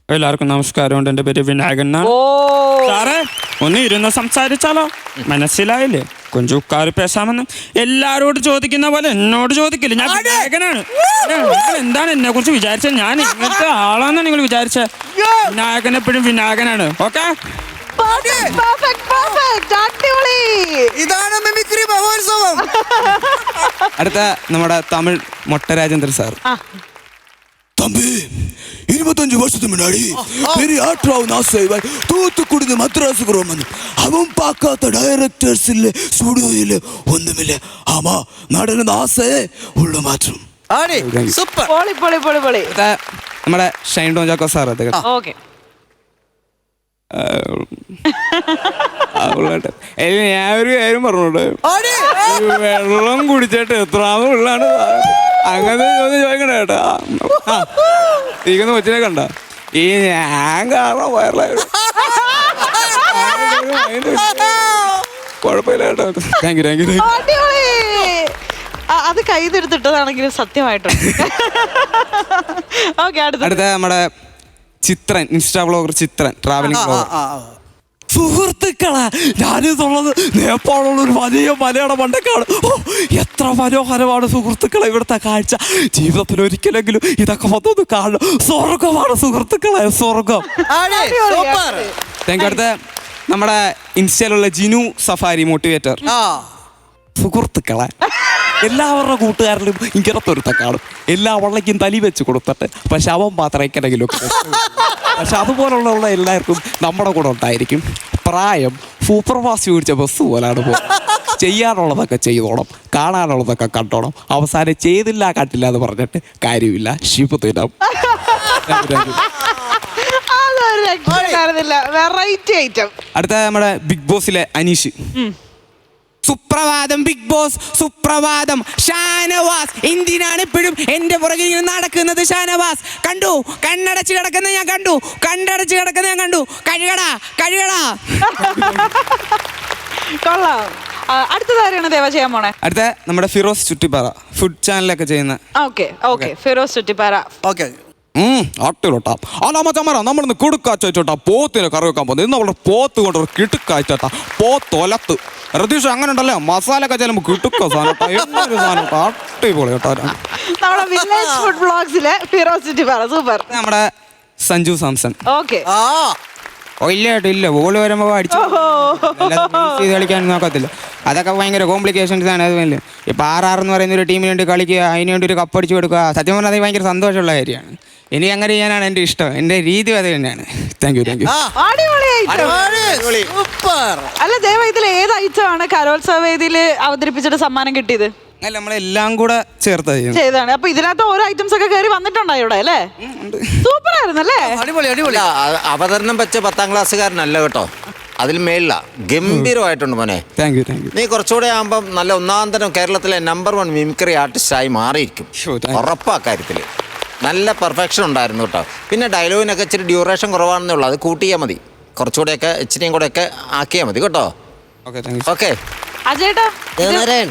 എല്ലാവർക്കും നമസ്കാരമുണ്ട്. എൻ്റെ പേര് വിനായകൻ. സാറേ, ഒന്ന് ഇരുന്ന് സംസാരിച്ചാലോ? മനസ്സിലായില്ലേ? കൊഞ്ചു ഉക്കാറ് പേശാമെന്ന് എല്ലാരോടും ചോദിക്കുന്ന പോലെ എന്നോട് ചോദിക്കില്ല. ഞാൻ വിനായകനാണ്. എന്താണ് എന്നെ കുറിച്ച് വിചാരിച്ചത്? ഞാൻ ഇങ്ങനത്തെ ആളാണെന്ന് നിങ്ങൾ വിചാരിച്ചത്? വിനായകൻ എപ്പോഴും വിനായകനാണ്. ഓക്കെ, ഇതാണ് മിമിക്രി മഹോത്സവം. അടുത്ത നമ്മുടെ തമിഴ് മൊട്ടരാജേന്ദ്രൻ സാർ. தம்பி 25 வருஷத்துக்கு முன்னாடி பெரிய ஆற்றாவும் ஆசைவாய் தூத்துக்குடி மദ്രാസുக்கு ரோமன் அவன் பார்க்காத டைரக்டர்ஸ் இல்ல ஸ்டுடியோ இல்ல ஒண்ணுமில்ல. ஆமா, നടന ആസയെ ഉള്ള മാറ്റം. സൂപ്പർ. നമ്മുടെ ഷൈൻ ടോം ജാക്കോ സാർ. ഓക്കെ. ഞാൻ ഒരു കാര്യം പറഞ്ഞോട്ടെ, വെള്ളം കുടിച്ചിട്ട് എത്രാമത് ഉള്ളാണ് അങ്ങനെ ചോദിക്കണ കേട്ടാ. ഇരിക്കുന്ന കൊച്ചിനെ കണ്ട ഈ ഞാൻ കാരണം വയറിലായി. കുഴപ്പമില്ല കേട്ടോ. Thank you. അത് കൈതെടുത്തിട്ടതാണെങ്കിലും സത്യമായിട്ടും. അടുത്ത നമ്മുടെ Chithran, insta blogger Chithran, travelling blogger. സുഹൃത്തുക്കളെ, ഞാനിതുള്ളത് നേപ്പാളുള്ള ഒരു വലിയ മലയുടെ മണ്ടക്കാണ്. എത്ര മനോഹരമാണ് സുഹൃത്തുക്കളെ ഇവിടുത്തെ കാഴ്ച. ജീവിതത്തിൽ ഒരിക്കലെങ്കിലും ഇതൊക്കെ വന്നൊന്ന് കാണണം. സ്വർഗമാണ് സുഹൃത്തുക്കളെ, സ്വർഗം. അടുത്ത നമ്മുടെ ഇൻസ്റ്റയിലുള്ള ജിനു സഫാരി മോട്ടിവേറ്റർ. സുഹൃത്തുക്കളെ, എല്ലാവരുടെ കൂട്ടുകാരിലും ഇങ്ങനത്തെ ഒരുത്ത കാണും. എല്ലാ വള്ളയ്ക്കും തലി വെച്ച് കൊടുത്തിട്ട് പക്ഷെ അവൻ മാത്രം എങ്ങനെങ്കിലും. പക്ഷെ അതുപോലുള്ള എല്ലാവർക്കും നമ്മുടെ കൂടെ ഉണ്ടായിരിക്കും. പ്രായം സൂപ്പർഫാസ്റ്റ് ഓടിച്ച ബസ് പോലാണ് പോകുന്നത്. ചെയ്യാനുള്ളതൊക്കെ ചെയ്തോണം, കാണാനുള്ളതൊക്കെ കണ്ടോണം. അവസാനം ചെയ്തില്ല കണ്ടില്ല എന്ന് പറഞ്ഞിട്ട് കാര്യമില്ല. ശിവത്തിനം. അടുത്ത നമ്മുടെ ബിഗ് ബോസിലെ അനീഷ്. സുപ്രഭാതം ബിഗ് ബോസ്, സുപ്രഭാതം ഷാനവാസ്. എന്തിനാണ് ഇപ്പോഴും എന്റെ പുറകിൽ ഇങ്ങനെ നടക്കുന്നത്? ഷാനവാസ് കണ്ടു, കണ്ണടച്ച് കിടക്കുന്ന ഞാൻ കണ്ടു, കണ്ണടച്ച് കിടക്കുന്ന ഞാൻ കണ്ടു. കഴുകടാ. കൊള്ളാം. അടുത്തതാരാണ് ദേവ ചെയ്യാൻ പോണേ? അടുത്ത നമ്മുടെ ഫിറോസ് ചുറ്റിപ്പാറ, ഫുഡ് ചാനലൊക്കെ ചെയ്യുന്ന. ഫിറോസ് ചുറ്റിപ്പാറ. ഓക്കെ. അട്ടിലോട്ടാ അല്ല മച്ചന്മാരാ നമ്മളിന്ന് കിടുക്കാച്ചോട്ടാ പോത്തിനെ കറി വെക്കാൻ പോകുന്നത് ഇന്ന് അവളുടെ പോത്ത് കൊണ്ടൊരു കിടുക്കാച്ചോട്ടാ പോത്തൊലത്ത് രതീഷ് അങ്ങനെ ഉണ്ടല്ലേ മസാലയൊക്കെ ചെല്ലുമ്പോൾ കിട്ടുക്ക സാധനം എന്നൊരു സാധനം അടിപൊളി കേട്ടോ. നമ്മുടെ വില്ലേജ് ഫുഡ് ബ്ലോഗ്സിലെ ഫിറോസിറ്റി പറ സൂപ്പർ. നമ്മുടെ സഞ്ജു സാംസൺ ഓക്കെ. ഇല്ല ബോൾ വരുമ്പോൾ അടിച്ചു ചെയ്ത് കളിക്കാൻ നോക്കത്തില്ല. അതൊക്കെ ഭയങ്കര കോംപ്ലിക്കേഷൻസ് ആണ്. അതുപോലെ ഇപ്പോൾ എന്ന് പറയുന്ന ഒരു ടീമിന് വേണ്ടി കളിക്കുക, അതിന് വേണ്ടി ഒരു കപ്പ് അടിച്ചു കൊടുക്കുക, സത്യം പറഞ്ഞാൽ അത് ഭയങ്കര സന്തോഷമുള്ള കാര്യമാണ്. എനിക്ക് അങ്ങനെ ചെയ്യാനാണ് എൻ്റെ ഇഷ്ടം, എൻ്റെ രീതി അത് തന്നെയാണ്. Thank you. അല്ല ദേവ, ഇതിൽ ഏത് ഐറ്റം ആണ് കലോത്സവ വേദിയിൽ അവതരിപ്പിച്ചിട്ട് സമ്മാനം കിട്ടിയത്? അല്ല നമ്മളെല്ലാം കൂടെ ചേർത്ത് ചെയ്താണ്. അപ്പൊ ഇതിനകത്ത് ഓരോ ഐറ്റംസ് ഒക്കെ കയറി വന്നിട്ടുണ്ടോ ഇവിടെ അല്ലേ? സൂപ്പർ ആയിരുന്നു അല്ലേ? അടിപൊളി. അവതരണം വെച്ച 10ാം ക്ലാസ്സുകാരനല്ല കേട്ടോ, അതിൽ മേളില ഗംഭീരമായിട്ടുണ്ട് മോനെ. Thank you. നീ കുറച്ചുകൂടെ ആകുമ്പം നല്ല ഒന്നാം തരം കേരളത്തിലെ നമ്പർ 1 മിമിക്രി ആർട്ടിസ്റ്റായി മാറിയിരിക്കും, ഉറപ്പാ കാര്യത്തിൽ. നല്ല പെർഫെക്ഷൻ ഉണ്ടായിരുന്നു കേട്ടോ. പിന്നെ ഡയലോഗിനൊക്കെ ഇച്ചിരി ഡ്യൂറേഷൻ കുറവാണെന്നേ ഉള്ളൂ, അത് കൂട്ടിയാൽ മതി. കുറച്ചുകൂടെയൊക്കെ ഇച്ചിരിയും കൂടെയൊക്കെ ആക്കിയാൽ മതി കേട്ടോ. ഓക്കെ അജേട്ടാ, ദേവനാരായൺ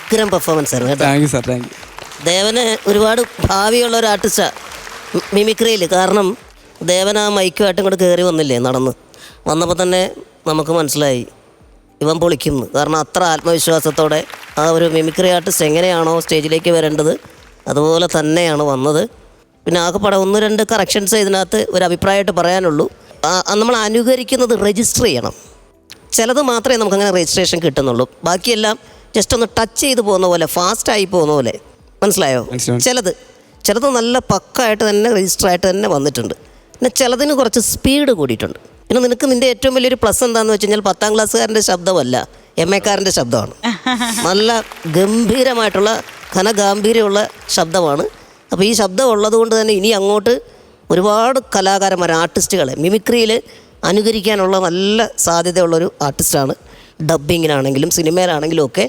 ഉഗ്രം പെർഫോമൻസ് ആയിരുന്നു. Thank you sir. Thank you. ദേവന് ഒരുപാട് ഭാവിയുള്ള ഒരു ആർട്ടിസ്റ്റാണ് മിമിക്രിയിൽ. കാരണം ദേവൻ ആ മൈക്കുമായിട്ടും കൂടെ കയറി വന്നില്ലേ, നടന്ന് വന്നപ്പോൾ തന്നെ നമുക്ക് മനസ്സിലായി ഇവൻ പൊളിക്കുന്നു. കാരണം അത്ര ആത്മവിശ്വാസത്തോടെ ആ ഒരു മിമിക്രി ആർട്ടിസ്റ്റ് എങ്ങനെയാണോ സ്റ്റേജിലേക്ക് വരേണ്ടത് അതുപോലെ തന്നെയാണ് വന്നത്. പിന്നെ ആകെപ്പാടെ 1-2 കറക്ഷൻസ് ഇതിനകത്ത് ഒരു അഭിപ്രായമായിട്ട് പറയാനുള്ളൂ. നമ്മൾ അനുകരിക്കുന്നത് രജിസ്റ്റർ ചെയ്യണം. ചിലത് മാത്രമേ നമുക്കങ്ങനെ രജിസ്ട്രേഷൻ കിട്ടുന്നുള്ളൂ, ബാക്കിയെല്ലാം ജസ്റ്റ് ഒന്ന് ടച്ച് ചെയ്ത് പോകുന്ന പോലെ, ഫാസ്റ്റായി പോകുന്ന പോലെ. മനസ്സിലായോ? ചിലത് നല്ല പക്കായിട്ട് തന്നെ രജിസ്റ്റർ ആയിട്ട് തന്നെ വന്നിട്ടുണ്ട്. പിന്നെ ചിലതിന് കുറച്ച് സ്പീഡ് കൂടിയിട്ടുണ്ട്. പിന്നെ നിനക്ക് നിൻ്റെ ഏറ്റവും വലിയൊരു പ്ലസ് എന്താണെന്ന് വെച്ച് കഴിഞ്ഞാൽ 10ാം ക്ലാസ്സുകാരൻ്റെ ശബ്ദമല്ല, MA-കാരൻ്റെ ശബ്ദമാണ്. നല്ല ഗംഭീരമായിട്ടുള്ള ഘനഗാംഭീര്യമുള്ള ശബ്ദമാണ്. അപ്പോൾ ഈ ശബ്ദം ഉള്ളത് കൊണ്ട് തന്നെ ഇനി അങ്ങോട്ട് ഒരുപാട് കലാകാരന്മാർ, ആർട്ടിസ്റ്റുകളെ മിമിക്രിയിൽ അനുകരിക്കാനുള്ള നല്ല സാധ്യതയുള്ളൊരു ആർട്ടിസ്റ്റാണ്. ഡബ്ബിങ്ങിനാണെങ്കിലും സിനിമയിലാണെങ്കിലും ഒക്കെ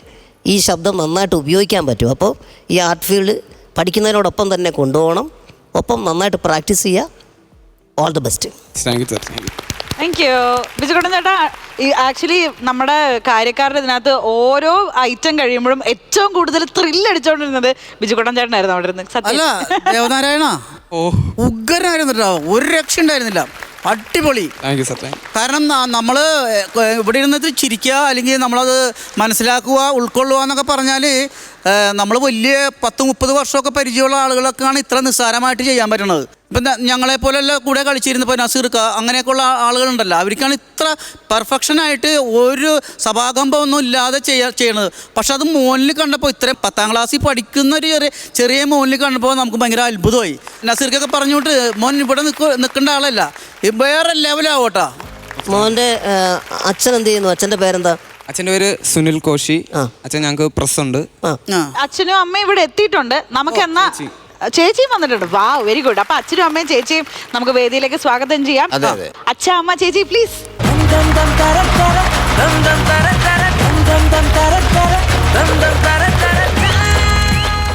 ഈ ശബ്ദം നന്നായിട്ട് ഉപയോഗിക്കാൻ പറ്റും. അപ്പോൾ ഈ ആർട്ട് ഫീൽഡ് പഠിക്കുന്നതിനോടൊപ്പം തന്നെ കൊണ്ടുപോകണം, ഒപ്പം നന്നായിട്ട് പ്രാക്ടീസ് ചെയ്യുക. All the best. Thank you Bijukuttan ചേട്ടാ. ആക്ച്വലി നമ്മുടെ കാര്യക്കാരുടെ ഇതിനകത്ത് ഓരോ ഐറ്റം കഴിയുമ്പോഴും ഏറ്റവും കൂടുതൽ ത്രില്ല് അടിച്ചോണ്ടിരുന്നത് ബിജുകുട്ടൻ ചേട്ടനായിരുന്നു അവിടെ ഇരുന്ന്. അല്ല ദേവനാരായണ ഉഗ്രനായിരുന്നു കേട്ടോ, ഒരു രക്ഷ ഉണ്ടായിരുന്നില്ല. അടിപൊളി. കാരണം നമ്മൾ ഇവിടെ ഇരുന്നിട്ട് ചിരിക്കുക, അല്ലെങ്കിൽ നമ്മളത് മനസ്സിലാക്കുക, ഉൾക്കൊള്ളുക എന്നൊക്കെ പറഞ്ഞാൽ നമ്മൾ വലിയ 10-30 വർഷമൊക്കെ പരിചയമുള്ള ആളുകളൊക്കെയാണ് ഇത്ര നിസ്സാരമായിട്ട് ചെയ്യാൻ പറ്റണത്. ഇപ്പം ഞങ്ങളെപ്പോലെയല്ല കൂടെ കളിച്ചിരുന്നപ്പോൾ നസീർക്ക അങ്ങനെയൊക്കെയുള്ള ആളുകളുണ്ടല്ലോ, അവർക്കാണ് ഇത്ര പെർഫെക്ഷനായിട്ട് ഒരു സഭാകമ്പമൊന്നും ഇല്ലാതെ ചെയ്യണത്. പക്ഷെ അത് മോനിൽ കണ്ടപ്പോൾ, ഇത്രയും 10ാം ക്ലാസ്സിൽ പഠിക്കുന്ന ഒരു ചെറിയ മോനിൽ കണ്ടപ്പോൾ നമുക്ക് ഭയങ്കര അത്ഭുതമായി. നസീർക്കൊക്കെ പറഞ്ഞോട്ട് മോൻ ഇവിടെ നിൽക്കേണ്ട ആളല്ല, വേറെ ലെവലാവോട്ടാ. മോൻ്റെ അച്ഛൻ എന്ത് ചെയ്യുന്നു? അച്ഛൻ്റെ പേരെന്താ? അച്ഛൻ്റെ പേര് സുനിൽ കോശി. അച്ഛൻ ഞങ്ങൾക്ക് പ്രസ് ഉണ്ട്. അച്ഛനും അമ്മയും ഇവിടെ എത്തിയിട്ടുണ്ട്. നമുക്ക് എന്നാ ചേച്ചിയും വന്നിട്ടുണ്ട്. വാ, വെരി ഗുഡ്. അപ്പൊ അച്ഛനും അമ്മയും ചേച്ചിയും നമുക്ക് വേദിയിലേക്ക് സ്വാഗതം ചെയ്യാം. അച്ഛ, അമ്മ, ചേച്ചി പ്ലീസ്.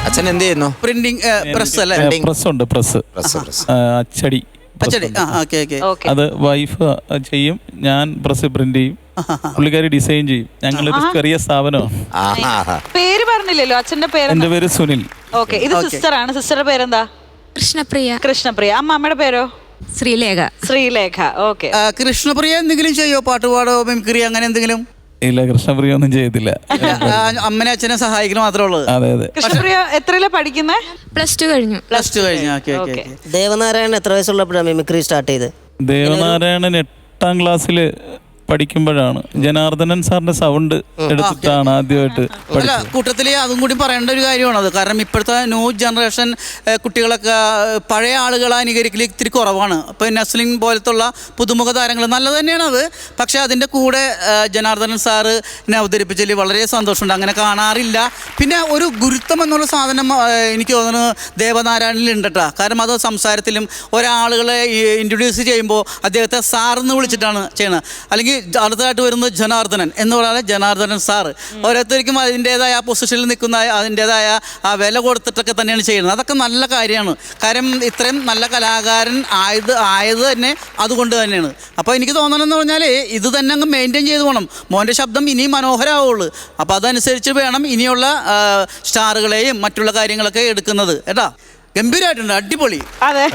അച്ഛൻ എന്ത് ചെയ്യുന്നു? പ്രിന്റിംഗ് പ്രസ് അല്ലേ? പ്രസ് ഉണ്ട്, പ്രസ് അച്ചടി. അത് വൈഫ് ചെയ്യും, ഞാൻ പ്രസ് പ്രിന്റ് ചെയ്യും, പുള്ളിക്കാരി ഡിസൈൻ ചെയ്യും. ഞങ്ങളൊരു ചെറിയ സ്ഥാപനമാണ്. പേര് പറഞ്ഞില്ലല്ലോ അച്ഛന്റെ പേര്? എന്റെ പേര് സുനിൽ. ഓക്കെ, ഇത് സിസ്റ്റർ ആണ്. സിസ്റ്ററുടെ പേരെന്താ? കൃഷ്ണപ്രിയ. അമ്മയുടെ പേരോ? ശ്രീലേഖ. ഓക്കെ. കൃഷ്ണപ്രിയ എന്തെങ്കിലും ചെയ്യോ? പാട്ടുപാടോ, മിമിക്രി, അങ്ങനെ എന്തെങ്കിലും? ഇല്ല, കൃഷ്ണപ്രിയ ഒന്നും ചെയ്തില്ല. അമ്മനെ അച്ഛനെ സഹായിക്കണം മാത്രമേ ഉള്ളൂ. അതെ അതെ. കൃഷ്ണപ്രിയ എത്രയിലാ പഠിക്കുന്നത്? പ്ലസ് ടു കഴിഞ്ഞു. ദേവനാരായണൻ എത്ര വയസ്സുള്ളപ്പോഴാണ് മിമിക്രി സ്റ്റാർട്ട് ചെയ്ത്? ദേവനാരായണൻ 8ാം ക്ലാസ്സിൽ പഠിക്കുമ്പോഴാണ് ജനാർദ്ദനൻ സാറിന്റെ സൗണ്ട് എടുത്തിട്ടാണ് ആദ്യമായിട്ട്. അല്ല, കൂട്ടത്തിൽ അതും കൂടി പറയേണ്ട ഒരു കാര്യമാണത്. കാരണം ഇപ്പോഴത്തെ ന്യൂ ജനറേഷൻ കുട്ടികളൊക്കെ പഴയ ആളുകളെ അനുകരിക്കൽ ഇത്തിരി കുറവാണ്. അപ്പോൾ നസ്ലിൻ പോലത്തുള്ള പുതുമുഖ താരങ്ങൾ നല്ലത് തന്നെയാണ് അത്. പക്ഷേ അതിൻ്റെ കൂടെ ജനാർദ്ദനൻ സാറ് എന്നെ അവതരിപ്പിച്ചതിൽ വളരെ സന്തോഷമുണ്ട്. അങ്ങനെ കാണാറില്ല. പിന്നെ ഒരു ഗുരുത്വം എന്നുള്ള സാധനം എനിക്ക് തോന്നുന്നു ദേവനാരായണനിൽ ഉണ്ട് കേട്ടോ. കാരണം അത് സംസാരത്തിലും ഒരാളുകളെ ഇൻട്രൊഡ്യൂസ് ചെയ്യുമ്പോൾ അദ്ദേഹത്തെ സാറെന്ന് വിളിച്ചിട്ടാണ് ചെയ്യണത്. അല്ലെങ്കിൽ അടുത്തതായിട്ട് വരുന്നത് ജനാർദ്ദനൻ എന്ന് പറയുന്നത് ജനാർദ്ദനൻ സാറ്. ഓരോരുത്തർക്കും അതിൻ്റേതായ ആ പൊസിഷനിൽ നിൽക്കുന്ന അതിൻ്റേതായ ആ വില കൊടുത്തിട്ടൊക്കെ തന്നെയാണ് ചെയ്യുന്നത്. അതൊക്കെ നല്ല കാര്യമാണ്. കാര്യം ഇത്രയും നല്ല കലാകാരൻ ആയത് തന്നെ അതുകൊണ്ട് തന്നെയാണ്. അപ്പോൾ എനിക്ക് തോന്നണമെന്ന് പറഞ്ഞാൽ ഇത് തന്നെ അങ്ങ് മെയിൻറ്റെയിൻ ചെയ്ത് പോകണം. മോൻ്റെ ശബ്ദം ഇനിയും മനോഹരമാവുള്ളൂ. അപ്പോൾ അതനുസരിച്ച് വേണം ഇനിയുള്ള സ്റ്റാറുകളെയും മറ്റുള്ള കാര്യങ്ങളൊക്കെ എടുക്കുന്നത് കേട്ടോ. ഗംഭീരമായിട്ടുണ്ട്, അടിപൊളി. അതെ,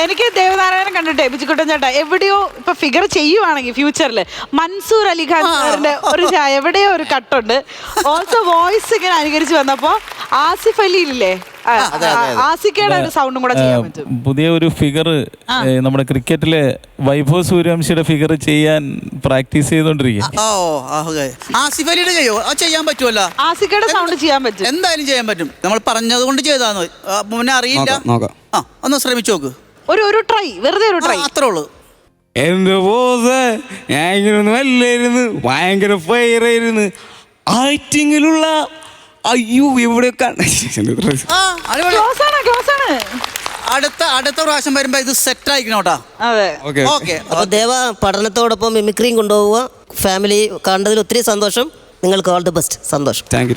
എനിക്ക് ദേവനാരായണൻ കണ്ടിട്ടേ ബിജുക്കുട്ടൻ ചേട്ടാ എവിടെയോ ഇപ്പൊ ഫിഗർ ചെയ്യുവാണെങ്കിൽ ഫ്യൂച്ചറിൽ മൻസൂർ അലിഖാൻ സാറിന്റെ ഒരു എവിടെയോ ഒരു കട്ടുണ്ട്. ഓൾസോ വോയിസ് ഇങ്ങനെ അനുകരിച്ച് വന്നപ്പോ ആസിഫ് അലിയില്ലേ, ആസിക്കയുടെ ഒരു സൗണ്ടും കൂടെ ചെയ്യാൻ പറ്റും. പുതിയ ഒരു ഫിഗർ നമ്മുടെ ക്രിക്കറ്റിലെ വൈഭവ് സൂര്യവംശിയുടെ ഫിഗർ ചെയ്യാൻ പ്രാക്ടീസ് ചെയ്തോണ്ടിരിക്കുക. ആസിഫ് അലിയുടെ ചെയ്യാൻ പറ്റുമല്ലോ. ആസിക്കയുടെ സൗണ്ട് ചെയ്യാൻ പറ്റും, എന്തായാലും ചെയ്യാൻ പറ്റും. നമ്മൾ പറഞ്ഞത് കൊണ്ട് ചെയ്താന്ന് മുന്നേ അറിയില്ല. ഒന്ന് ശ്രമിച്ചു നോക്ക്. ഒരു ട്രൈ, വെറുതെ ഒരു ട്രൈ, അത്രേ ഉള്ളൂ. എന്റെ ബോസ്, ഞാൻ ഇങ്ങനെ നല്ലായിരുന്നു, ഭയങ്കര ഫയറായിരുന്നു ആക്ടിങ്ങിലുള്ള. അയ്യോ ഇവിടെ അടുത്ത പ്രാവശ്യം വരുമ്പോ ഇത് സെറ്റ് ആയിക്കണോട്ടാ. ഓക്കെ. അപ്പൊ ദേവ പഠനത്തോടൊപ്പം മിമിക്രിയും കൊണ്ടുപോവുക. ഫാമിലി കണ്ടതിൽ ഒത്തിരി സന്തോഷം. നിങ്ങൾക്ക് ഓൾ ദി ബെസ്റ്റ്. സന്തോഷം. Thank you.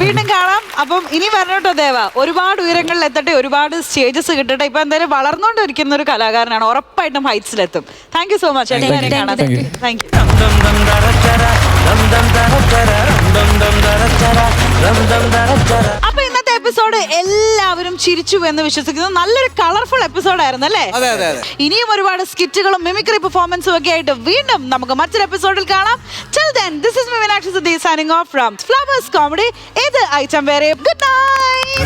വീണ്ടും കാണാം. അപ്പം ഇനി വരണോട്ടോ ദേവ, ഒരുപാട് ഉയരങ്ങളിൽ എത്തട്ടെ, ഒരുപാട് സ്റ്റേജസ് കിട്ടട്ടെ. ഇപ്പൊ എന്തായാലും വളർന്നുകൊണ്ടിരിക്കുന്ന ഒരു കലാകാരനാണ്, ഉറപ്പായിട്ടും ഹൈറ്റ്സിലെത്തും. Thank you so much. Thank you. അപ്പൊ ഇന്നത്തെ എപ്പിസോഡ് എല്ലാവരും ചിരിച്ചു എന്ന് വിശ്വസിക്കുന്നു. നല്ലൊരു കളർഫുൾ എപ്പിസോഡ് ആയിരുന്നു അല്ലേ? ഇനിയും ഒരുപാട് സ്കിറ്റുകളും മിമിക്രി പെർഫോമൻസും ഒക്കെ ആയിട്ട് വീണ്ടും നമുക്ക് മറ്റൊരു എപ്പിസോഡിൽ കാണാം. Till then, this is Meenakshi Sudhi signing off from Flowers Comedy. ഇത് ഐറ്റം വേറെ. Good night.